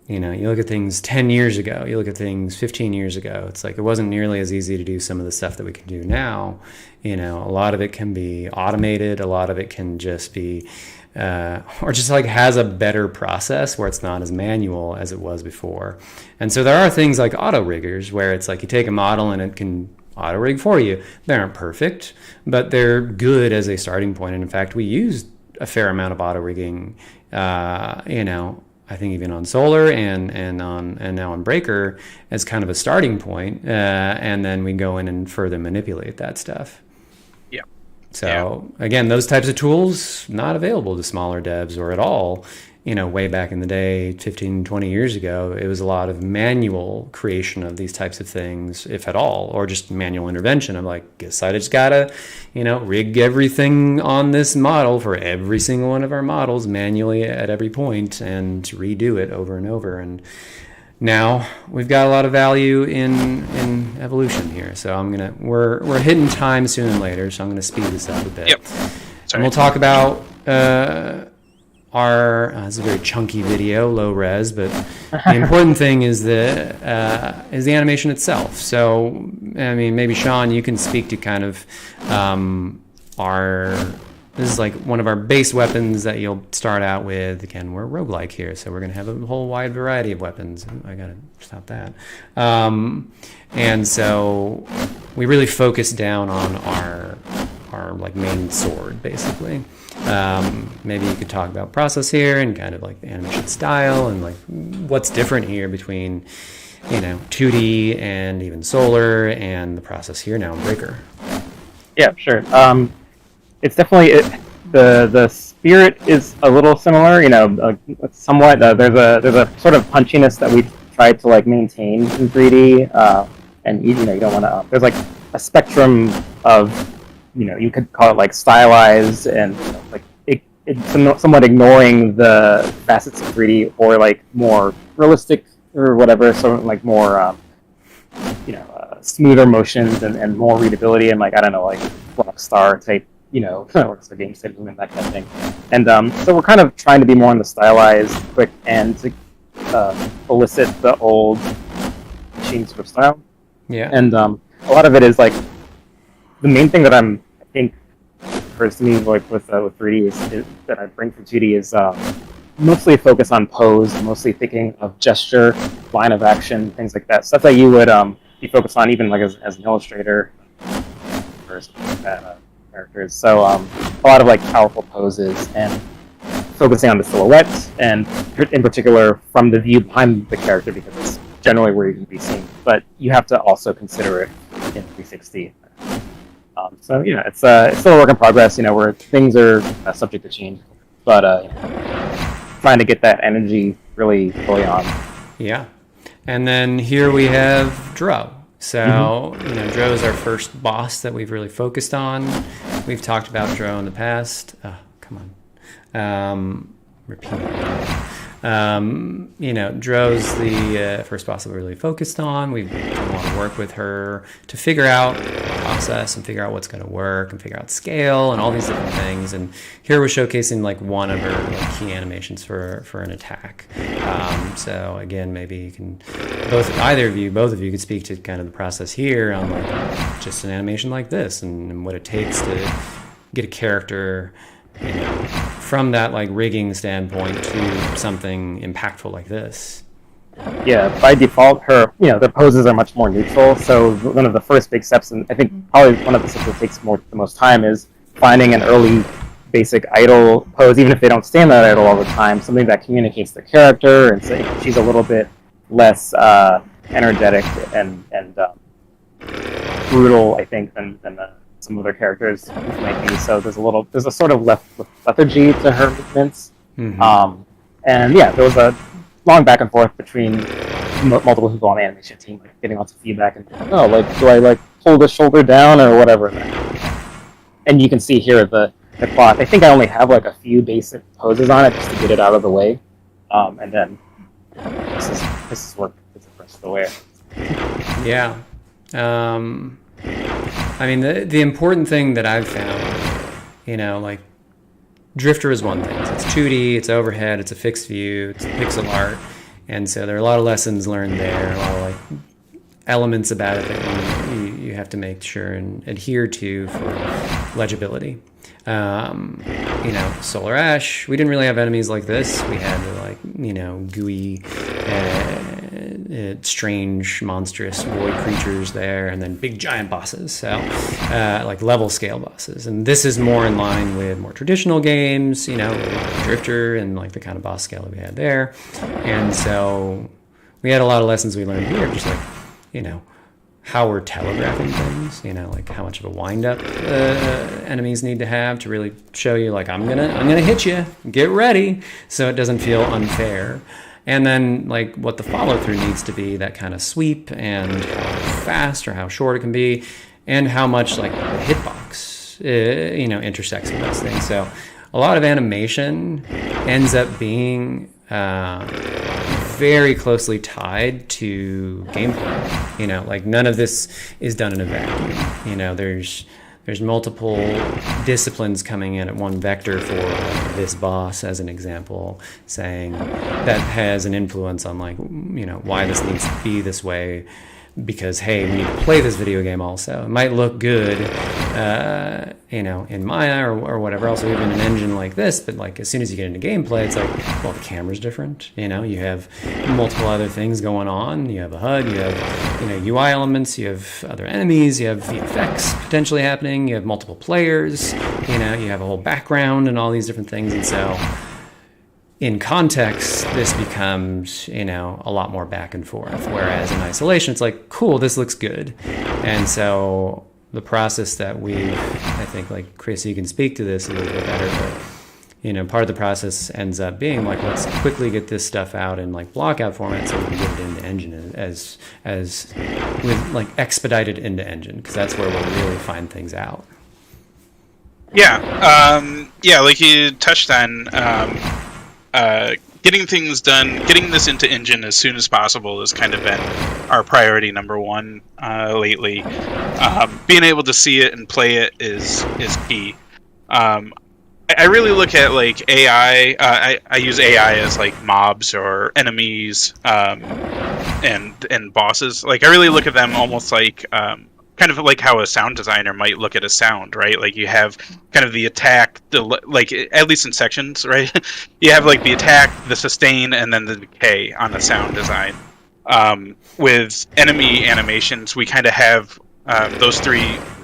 you know, you look at things 10 years ago, you look at things 15 years ago, it's like it wasn't nearly as easy to do some of the stuff that we can do now. You know, a lot of it can be automated, a lot of it can just be, or just like has a better process where it's not as manual as it was before. And so there are things like auto riggers where it's like you take a model and it can auto rig for you. They aren't perfect, but they're good as a starting point. And in fact, we used a fair amount of auto rigging, you know, I think even on Solar and now on Breaker as kind of a starting point, and then we go in and further manipulate that stuff. Yeah. So again, those types of tools not available to smaller devs or at all. You know, way back in the day, 15, 20 years ago, it was a lot of manual creation of these types of things, if at all, or just manual intervention. I'm like, guess I just gotta, you know, rig everything on this model for every single one of our models manually at every point and redo it over and over. And now we've got a lot of value in evolution here. So we're hitting time sooner than later, so I'm gonna speed this up a bit. Yep. And we'll talk about this is a very chunky video, low res, but the important thing is the animation itself. So, I mean, maybe Sean, you can speak to kind of this is like one of our base weapons that you'll start out with. Again, we're roguelike here, so we're going to have a whole wide variety of weapons. I got to stop that. And so we really focus down on our like main sword, basically. Maybe you could talk about process here and kind of like the animation style and like what's different here between, you know, 2D and even Solar and the process here now in Breaker. Yeah, sure. It's definitely the spirit is a little similar. You know, somewhat. There's a sort of punchiness that we tried to like maintain in 3D, and you know you don't want to. There's like a spectrum of, you know, you could call it like stylized and, you know, like it's somewhat ignoring the facets of 3D or like more realistic or whatever, so like more you know, smoother motions and more readability and like, I don't know, like Rockstar type, you know, Rockstar game system and that kind of thing. And so we're kind of trying to be more on the stylized, quick, and to elicit the old machine sort of style. Yeah. And a lot of it is like the main thing that I think occurs to me like with 3D is that I bring from 2D is mostly a focus on pose, mostly thinking of gesture, line of action, things like that. Stuff that you would be focused on even like as an illustrator or something like that, characters. So a lot of like powerful poses and focusing on the silhouette and in particular from the view behind the character because it's generally where you can be seen. But you have to also consider it in 360. So yeah, it's still a work in progress, you know, where things are subject to change, but you know, trying to get that energy really on. Yeah, and then here we have Dro, So, Dro is our first boss that we've really focused on. We've talked about Dro in the past. Oh, come on. Repeat. Dro's the first boss that we really focused on. We want to work with her to figure out the process and figure out what's going to work and figure out scale and all these different things. And here we're showcasing like one of her key animations for an attack. So again, maybe you can both of you could speak to kind of the process here on like just an animation like this and what it takes to get a character from that like rigging standpoint to something impactful like this. Yeah, by default, the poses are much more neutral. So one of the first big steps, and I think probably one of the steps that takes the most time, is finding an early basic idle pose, even if they don't stand that idle all the time. Something that communicates the character and say she's a little bit less energetic and brutal, I think, than some other characters might be. So there's a sort of lethargy to her movements. Mm-hmm. And yeah, there was a long back and forth between multiple people on the animation team, like getting lots of feedback and do I like pull the shoulder down or whatever. And you can see here the cloth. I think I only have like a few basic poses on it just to get it out of the way, and then this is work the rest of the way. Yeah. I mean, the important thing that I've found, like Drifter is one thing. It's 2D, it's overhead, it's a fixed view, it's pixel art, and so there are a lot of lessons learned there, a lot of like elements about it that you have to make sure and adhere to for legibility. Solar Ash, we didn't really have enemies like this. We had gooey, strange, monstrous void creatures there, and then big giant bosses. So, like level scale bosses. And this is more in line with more traditional games, Drifter and like the kind of boss scale that we had there. And so we had a lot of lessons we learned here, just like, how we're telegraphing things, like how much of a wind-up enemies need to have to really show you, like, I'm gonna hit you, get ready, so it doesn't feel unfair. And then, like, what the follow-through needs to be, that kind of sweep, and how fast or how short it can be, and how much, like, the hitbox, intersects with those things. So a lot of animation ends up being very closely tied to gameplay. Like none of this is done in a vacuum. There's multiple disciplines coming in at one vector for this boss, as an example, saying that has an influence on why this needs to be this way. Because, hey, we need to play this video game also. It might look good, in Maya or whatever else, or even an engine like this, but like as soon as you get into gameplay, it's like, well, the camera's different. You have multiple other things going on. You have a HUD, you have UI elements, you have other enemies, you have VFX potentially happening, you have multiple players, you have a whole background and all these different things, and so in context, this becomes, a lot more back and forth. Whereas in isolation, it's like, cool, this looks good. And so the process that I think, like, Chris, you can speak to this a little bit better, but, part of the process ends up being like, let's quickly get this stuff out in like blockout format so we can get it into engine as with like expedited into engine, because that's where we'll really find things out. Yeah, like you touched on, getting things done, getting this into engine as soon as possible has kind of been our priority number one lately. Being able to see it and play it is key. I really look at like AI. I use AI as like mobs or enemies and bosses. Like I really look at them almost like kind of like how a sound designer might look at a sound, right? Like you have kind of the attack, like at least in sections, right? You have like the attack, the sustain, and then the decay on the sound design. With enemy animations, we kind of have those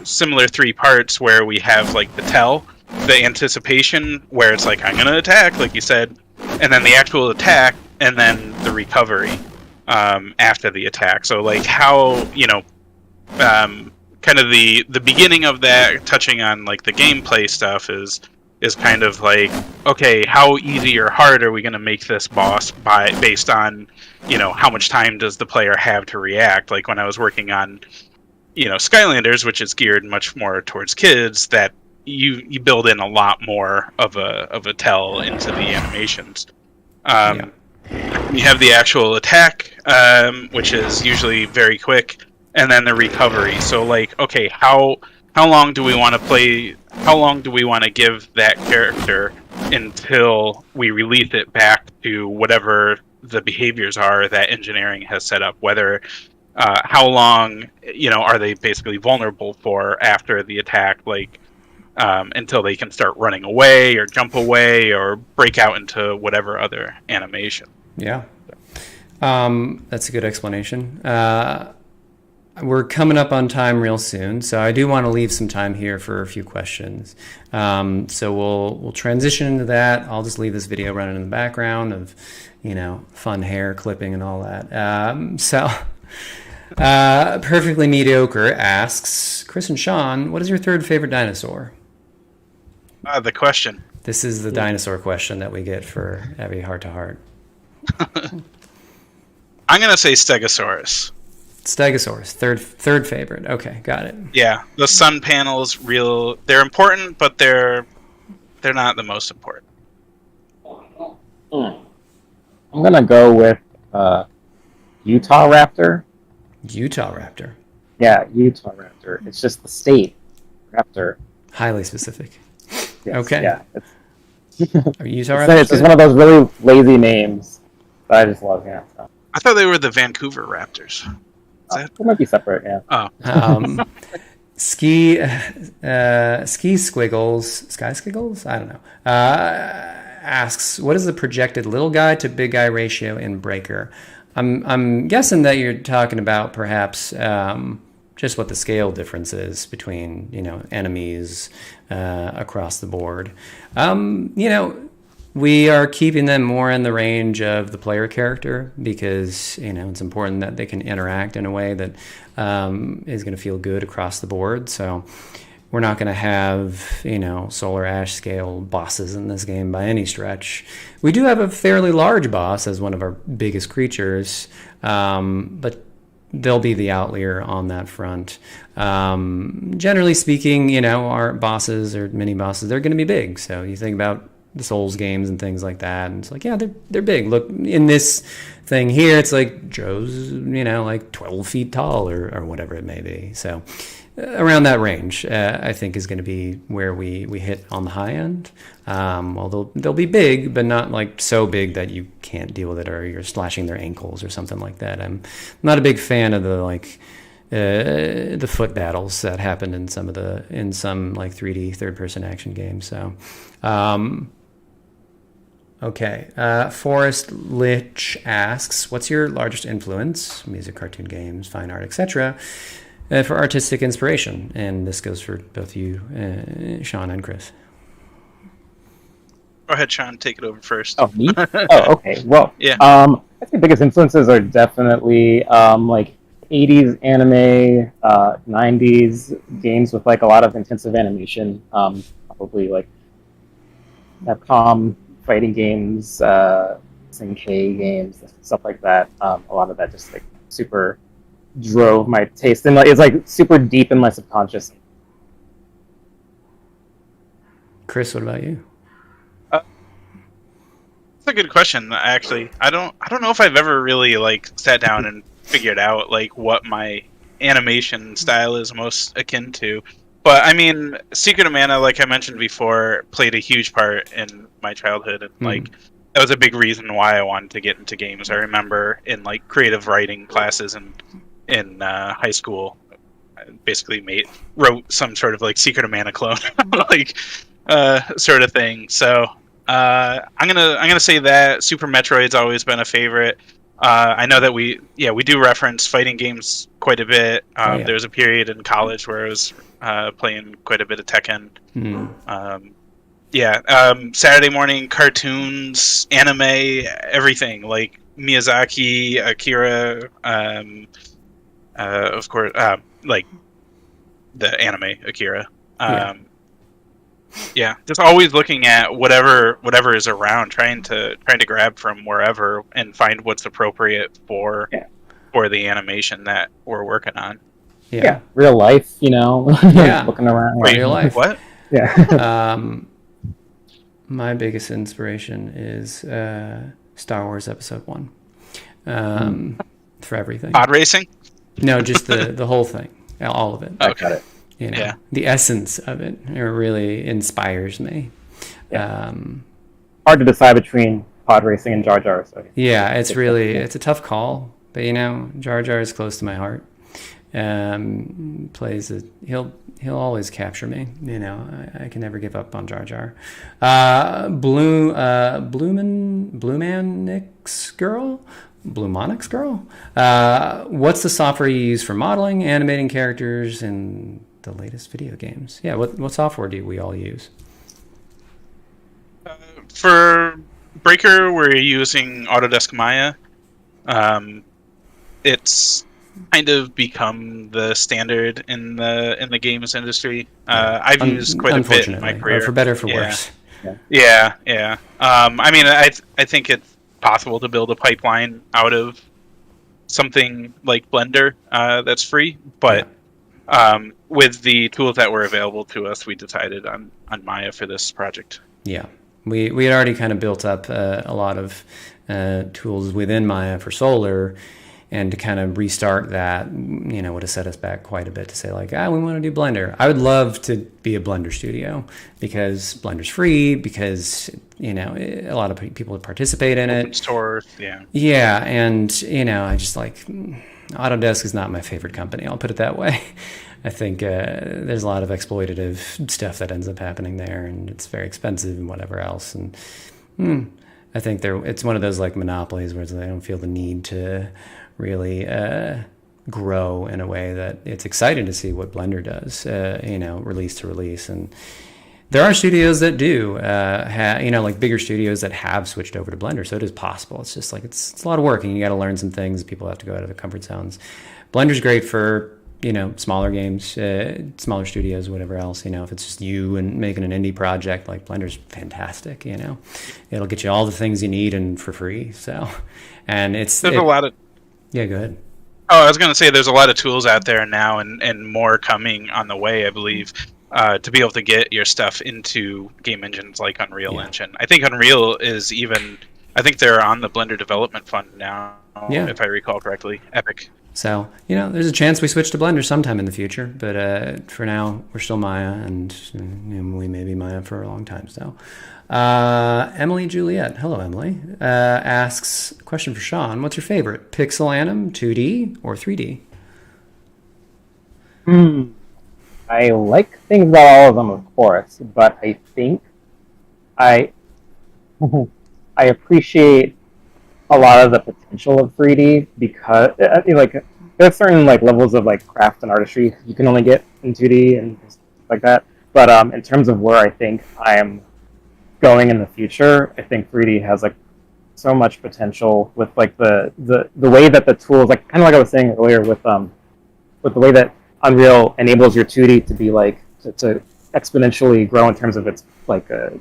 similar three parts where we have like the tell, the anticipation, where it's like I'm gonna attack, like you said, and then the actual attack, and then the recovery after the attack. So like how kind of the beginning of that, touching on like the gameplay stuff, is is kind of like, okay, how easy or hard are we going to make this boss based on, how much time does the player have to react? Like when I was working on, Skylanders, which is geared much more towards kids, that you build in a lot more of a tell into the animations. You have the actual attack, which is usually very quick, and then the recovery. So like, okay, how long do we want to play? How long do we want to give that character until we release it back to whatever the behaviors are that engineering has set up? Whether how long are they basically vulnerable for after the attack? Like until they can start running away or jump away or break out into whatever other animation. Yeah. That's a good explanation. We're coming up on time real soon, so I do want to leave some time here for a few questions. So we'll transition into that. I'll just leave this video running in the background of, fun hair clipping and all that. Perfectly Mediocre asks, Chris and Sean, what is your third favorite dinosaur? The question. This is the dinosaur question that we get for every heart-to-heart. I'm gonna say Stegosaurus. Stegosaurus, third favorite. Okay, got it. Yeah, the sun panels, they're important, but they're not the most important. I'm gonna go with Utah Raptor. Utah Raptor. Yeah, Utah Raptor. It's just the state Raptor. Highly specific. Yes, okay. Yeah. Are Utah Raptors? It's just one of those really lazy names that I just love. Yeah. So. I thought they were the Vancouver Raptors. It might be separate. Yeah. Oh. Ski Squiggles, Sky Squiggles? I don't know. Asks, what is the projected little guy to big guy ratio in Breaker? I'm guessing that you're talking about perhaps just what the scale difference is between enemies across the board. We are keeping them more in the range of the player character because it's important that they can interact in a way that is going to feel good across the board. So we're not going to have Solar Ash scale bosses in this game by any stretch. We do have a fairly large boss as one of our biggest creatures, but they'll be the outlier on that front. Generally speaking, our bosses or mini bosses, they're going to be big. So you think about the Souls games and things like that, and it's like, yeah, they're big. Look, in this thing here, it's like Joe's, like 12 feet tall or whatever it may be. So around that range, I think is going to be where we hit on the high end. Well, they'll be big, but not like so big that you can't deal with it or you're slashing their ankles or something like that. I'm not a big fan of the foot battles that happened in some like 3D third person action games. So, okay. Forrest Lich asks, what's your largest influence? Music, cartoon, games, fine art, etc. For artistic inspiration? And this goes for both you, Sean and Chris. Go ahead, Sean. Take it over first. Oh, me? Oh, okay. Well, yeah. I think the biggest influences are definitely like 80s anime, 90s games with like a lot of intensive animation. Probably like Capcom fighting games, SNK games, stuff like that. A lot of that just like super drove my taste, and it's like super deep in my subconscious. Chris, what about you? That's a good question. Actually, I don't know if I've ever really like sat down and figured out like what my animation style is most akin to. But I mean, Secret of Mana, like I mentioned before, played a huge part in my childhood, and like that was a big reason why I wanted to get into games. I remember in like creative writing classes and in high school, I basically wrote some sort of like Secret of Mana clone, like sort of thing. So I'm gonna say that Super Metroid's always been a favorite. I know that we do reference fighting games quite a bit. There was a period in college where I was playing quite a bit of Tekken. Saturday morning cartoons, anime, everything like Miyazaki, Akira, of course, like the anime Akira. just always looking at whatever is around, trying to grab from wherever and find what's appropriate for the animation that we're working on. Yeah, real life, Yeah. looking around. Wait, real life. What? Yeah. My biggest inspiration is Star Wars Episode 1. For everything. Pod racing? No, just the whole thing. All of it. Okay. The essence of it really inspires me. Hard to decide between pod racing and Jar Jar. So. Yeah, it's a tough call, but Jar Jar is close to my heart. He'll always capture me. I can never give up on Jar Jar. Bluemonix girl. What's the software you use for modeling, animating characters, and the latest video games? Yeah, what software do we all use? For Breaker, we're using Autodesk Maya. It's kind of become the standard in the games industry. I've used quite a bit in my career, for better or for worse. Yeah. I mean, I think it's possible to build a pipeline out of something like Blender that's free, but with the tools that were available to us, we decided on Maya for this project. Yeah, we had already kind of built up a lot of tools within Maya for Solar. And to kind of restart that, would have set us back quite a bit to say we want to do Blender. I would love to be a Blender studio because Blender's free, because, a lot of people would participate in it. Source, yeah. Yeah, and, I just Autodesk is not my favorite company. I'll put it that way. I think there's a lot of exploitative stuff that ends up happening there, and it's very expensive and whatever else. And I think it's one of those monopolies where they don't feel the need to really grow in a way that it's exciting to see what Blender does, release to release. And there are studios that do, bigger studios that have switched over to Blender. So it is possible. It's just it's a lot of work, and you got to learn some things. People have to go out of their comfort zones. Blender's great for, smaller games, smaller studios, whatever else. If it's just you and making an indie project, Blender's fantastic. It'll get you all the things you need and for free. So, and there's a lot of. Yeah, go ahead. Oh, I was going to say there's a lot of tools out there now and more coming on the way, I believe, to be able to get your stuff into game engines like Unreal Engine. I think Unreal is I think they're on the Blender Development Fund now, if I recall correctly. Epic. So, there's a chance we switch to Blender sometime in the future, but for now, we're still Maya, and we may be Maya for a long time, so. Emily Juliet, hello Emily, asks, question for Sean, what's your favorite, pixel anim, 2D, or 3D? I like things about all of them, of course, but I think I appreciate a lot of the potential of 3D because there's certain levels of craft and artistry you can only get in 2D and stuff like that. But in terms of where I think I am going in the future, I think 3D has so much potential with the way that the tools kind of I was saying earlier with the way that Unreal enables your 2D to be to exponentially grow in terms of its power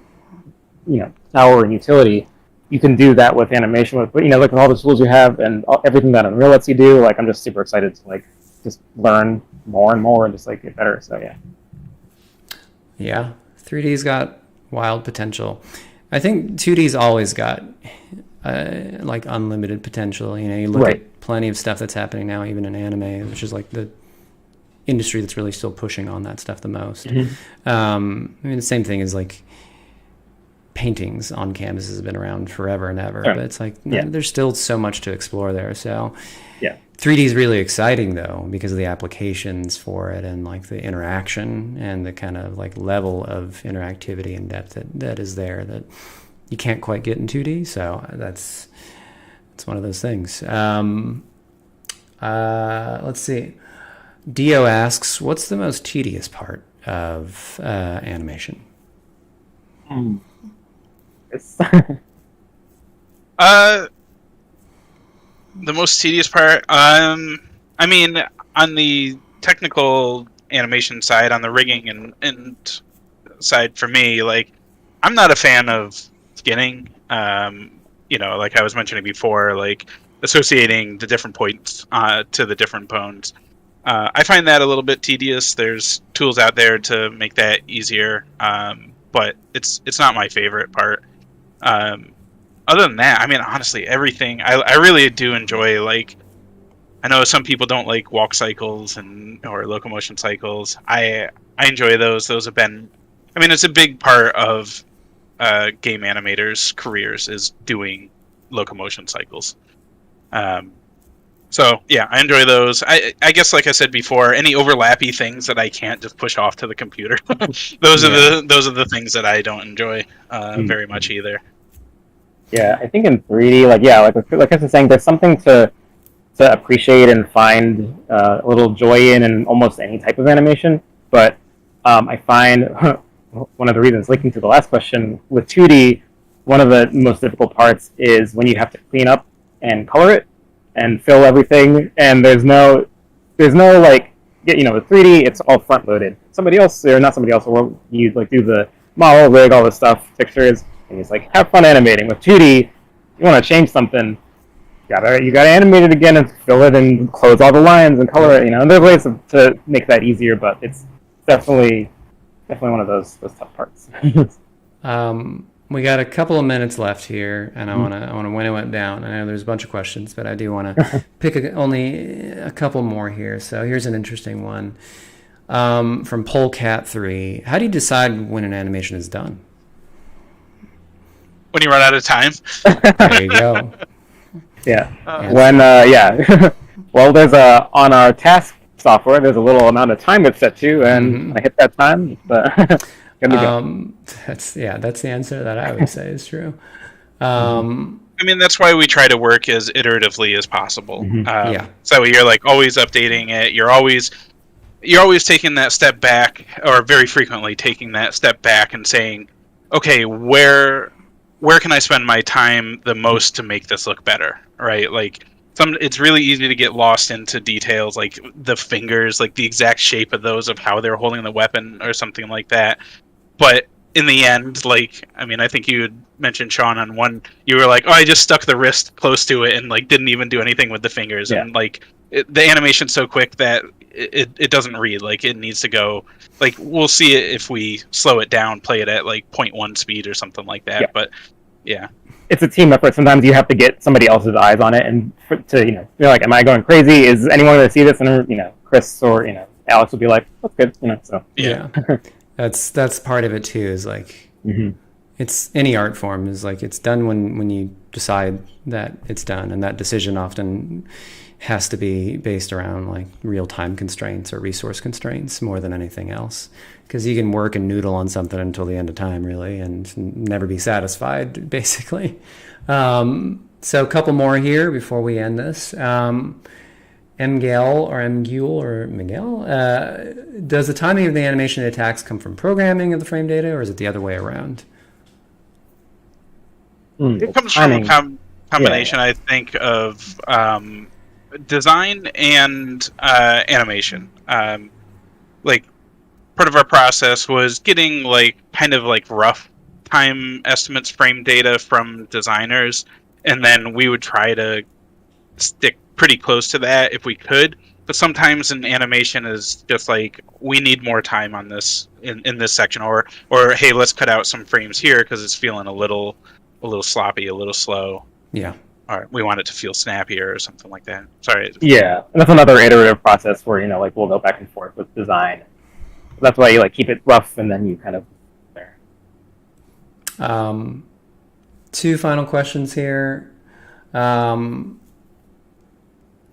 and utility. You can do that with animation with with all the tools you have and everything that Unreal lets you do. I'm just super excited to just learn more and more and just get better. So yeah, 3D's got wild potential. I think 2D's always got unlimited potential. You look at plenty of stuff that's happening now, even in anime, which is the industry that's really still pushing on that stuff the most. The same thing is paintings on canvases have been around forever and ever, but it's there's still so much to explore there. So 3D is really exciting though because of the applications for it and the interaction and the kind of level of interactivity and depth that is there that you can't quite get in 2D. So that's one of those things. Let's see. Dio asks, what's the most tedious part of animation? The most tedious part, I mean, on the technical animation side, on the rigging and side for me, like I'm not a fan of skinning. Like I was mentioning before, like associating the different points to the different bones. I find that a little bit tedious. There's tools out there to make that easier, but it's not my favorite part. Other than that, I mean, honestly, everything I really do enjoy. Like, I know some people don't like walk cycles or locomotion cycles. I enjoy those. Those have been, I mean, it's a big part of game animators' careers is doing locomotion cycles. So yeah, I enjoy those. I guess, like I said before, any overlappy things that I can't just push off to the computer, those are the things that I don't enjoy very much either. Yeah, I think in 3D, like I was saying, there's something to appreciate and find a little joy in almost any type of animation. But I find one of the reasons, linking to the last question, with 2D, one of the most difficult parts is when you have to clean up and color it and fill everything, and there's no like, with 3D, it's all front loaded. Somebody else, or not somebody else, will you like do the model, rig, all this stuff, textures, and he's like, have fun animating. With 2D, you want to change something, you gotta animate it again and fill it and close all the lines and color it. And there's ways to make that easier, but it's definitely one of those tough parts. We got a couple of minutes left here, and I want to winnow it down. I know there's a bunch of questions, but I do want to pick only a couple more here. So here's an interesting one from Polecat3. How do you decide when an animation is done? When you run out of time. There you go. Yeah. Well, there's on our task software, there's a little amount of time it's set to, and when I hit that time, but that's the answer that I would say is true. I mean, that's why we try to work as iteratively as possible. So you're like always updating it. You're always taking that step back, or very frequently taking that step back and saying, okay, where can I spend my time the most to make this look better, right? Like, it's really easy to get lost into details, like the fingers, like the exact shape of those, of how they're holding the weapon or something like that. But in the end, like, I mean, I think you had mentioned, Sean, on one, you were like, oh, I just stuck the wrist close to it and like didn't even do anything with the fingers. Yeah. And like the animation's so quick that it doesn't read. Like, it needs to go, like, we'll see it if we slow it down, play it at like 0.1 speed or something like that. Yeah. But yeah, it's a team effort. Sometimes you have to get somebody else's eyes on it, and you're like, am I going crazy? Is anyone going to see this? And Chris or Alex will be like, that's good. So yeah. That's part of it too, is like, it's any art form is like, it's done when you decide that it's done, and that decision often has to be based around like real-time constraints or resource constraints more than anything else, because you can work and noodle on something until the end of time, really, and never be satisfied, basically. So a couple more here before we end this. Miguel, does the timing of the animation of the attacks come from programming of the frame data, or is it the other way around? It comes from a combination, I think, of design and animation. Like, part of our process was getting like kind of like rough time estimates, frame data from designers, and then we would try to stick pretty close to that if we could. But sometimes an animation is just like, we need more time on this in this section, or hey, let's cut out some frames here because it's feeling a little sloppy, a little slow. Yeah. Or we want it to feel snappier or something like that. Sorry. Yeah, and that's another iterative process where like we'll go back and forth with design. That's why you like keep it rough, and then you kind of there. Two final questions here.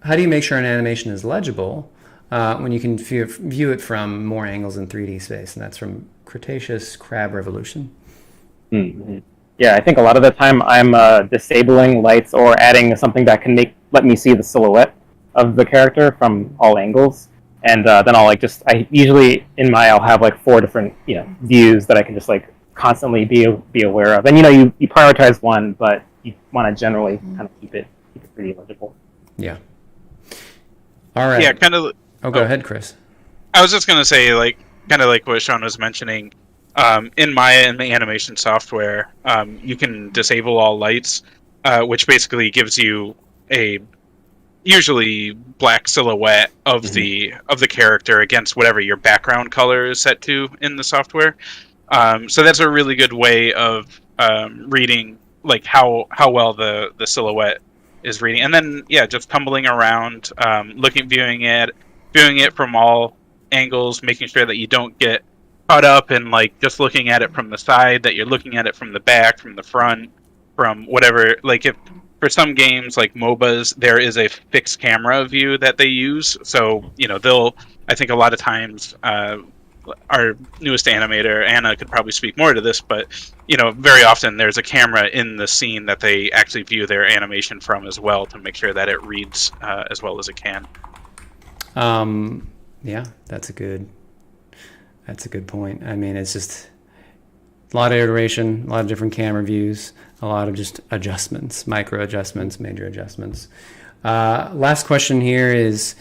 How do you make sure an animation is legible when you can view it from more angles in 3D space? And that's from Cretaceous Crab Revolution. Mm-hmm. Yeah, I think a lot of the time I'm disabling lights or adding something that can let me see the silhouette of the character from all angles. And then I'll I usually I'll have like 4 different views that I can just like constantly be aware of. And you prioritize one, but you want to generally kind of keep it pretty legible. Yeah. All right. Yeah, kind of. Go ahead, Chris. I was just gonna say, like, kind of like what Sean was mentioning. in Maya and the animation software, you can disable all lights, which basically gives you a usually black silhouette of the character against whatever your background color is set to in the software. So that's a really good way of reading like how well the silhouette is reading, and then just tumbling around, viewing it from all angles, making sure that you don't get caught up in like just looking at it from the side, that you're looking at it from the back, from the front, from whatever. Like if for some games like MOBAs, there is a fixed camera view that they use, so I think a lot of times. Our newest animator, Anna, could probably speak more to this, but very often there's a camera in the scene that they actually view their animation from as well to make sure that it reads as well as it can. Yeah, that's a good point. I mean, it's just a lot of iteration, a lot of different camera views, a lot of just adjustments, micro adjustments, major adjustments. Last question here is,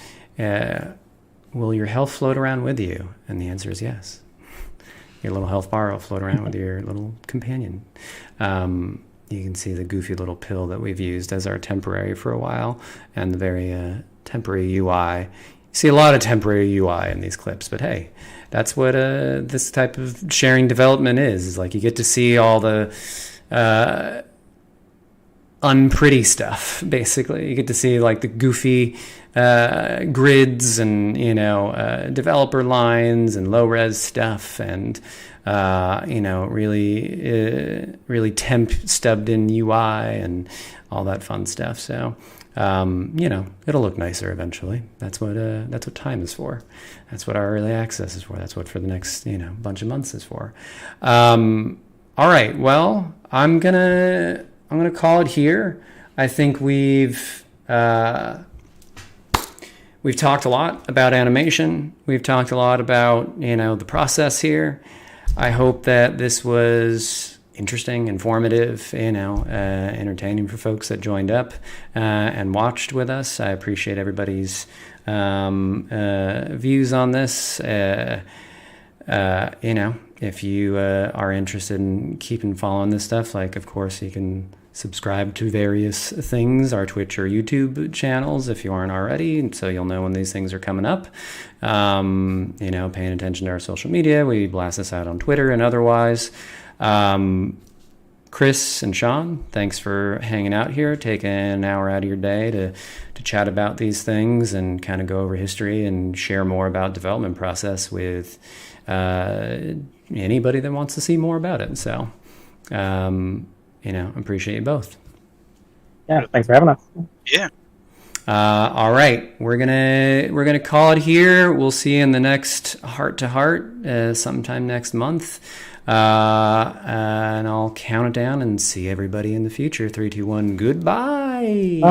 will your health float around with you? And the answer is yes. Your little health bar will float around with your little companion. You can see the goofy little pill that we've used as our temporary for a while, and the very temporary UI. You see a lot of temporary UI in these clips, but hey, that's what this type of sharing development is like you get to see all the unpretty stuff, basically. You get to see like the goofy grids and developer lines and low res stuff and really temp stubbed in UI and all that fun stuff. So it'll look nicer eventually. That's what time is for. That's what our early access is for. That's what for the next bunch of months is for. All right, well, I'm gonna call it here. I think we've talked a lot about animation. We've talked a lot about the process here. I hope that this was interesting, informative, entertaining for folks that joined up and watched with us. I appreciate everybody's views on this. If you are interested in keeping following this stuff, like, of course, you can subscribe to various things, our Twitch or YouTube channels, if you aren't already, and so you'll know when these things are coming up. Paying attention to our social media. We blast this out on Twitter and otherwise. Chris and Sean, thanks for hanging out here, taking an hour out of your day to chat about these things and kind of go over history and share more about development process with anybody that wants to see more about it. So, appreciate you both. Yeah, thanks for having us. Yeah. All right, we're gonna call it here. We'll see you in the next Heart to Heart sometime next month, and I'll count it down and see everybody in the future. 3, 2, 1. Goodbye. Bye.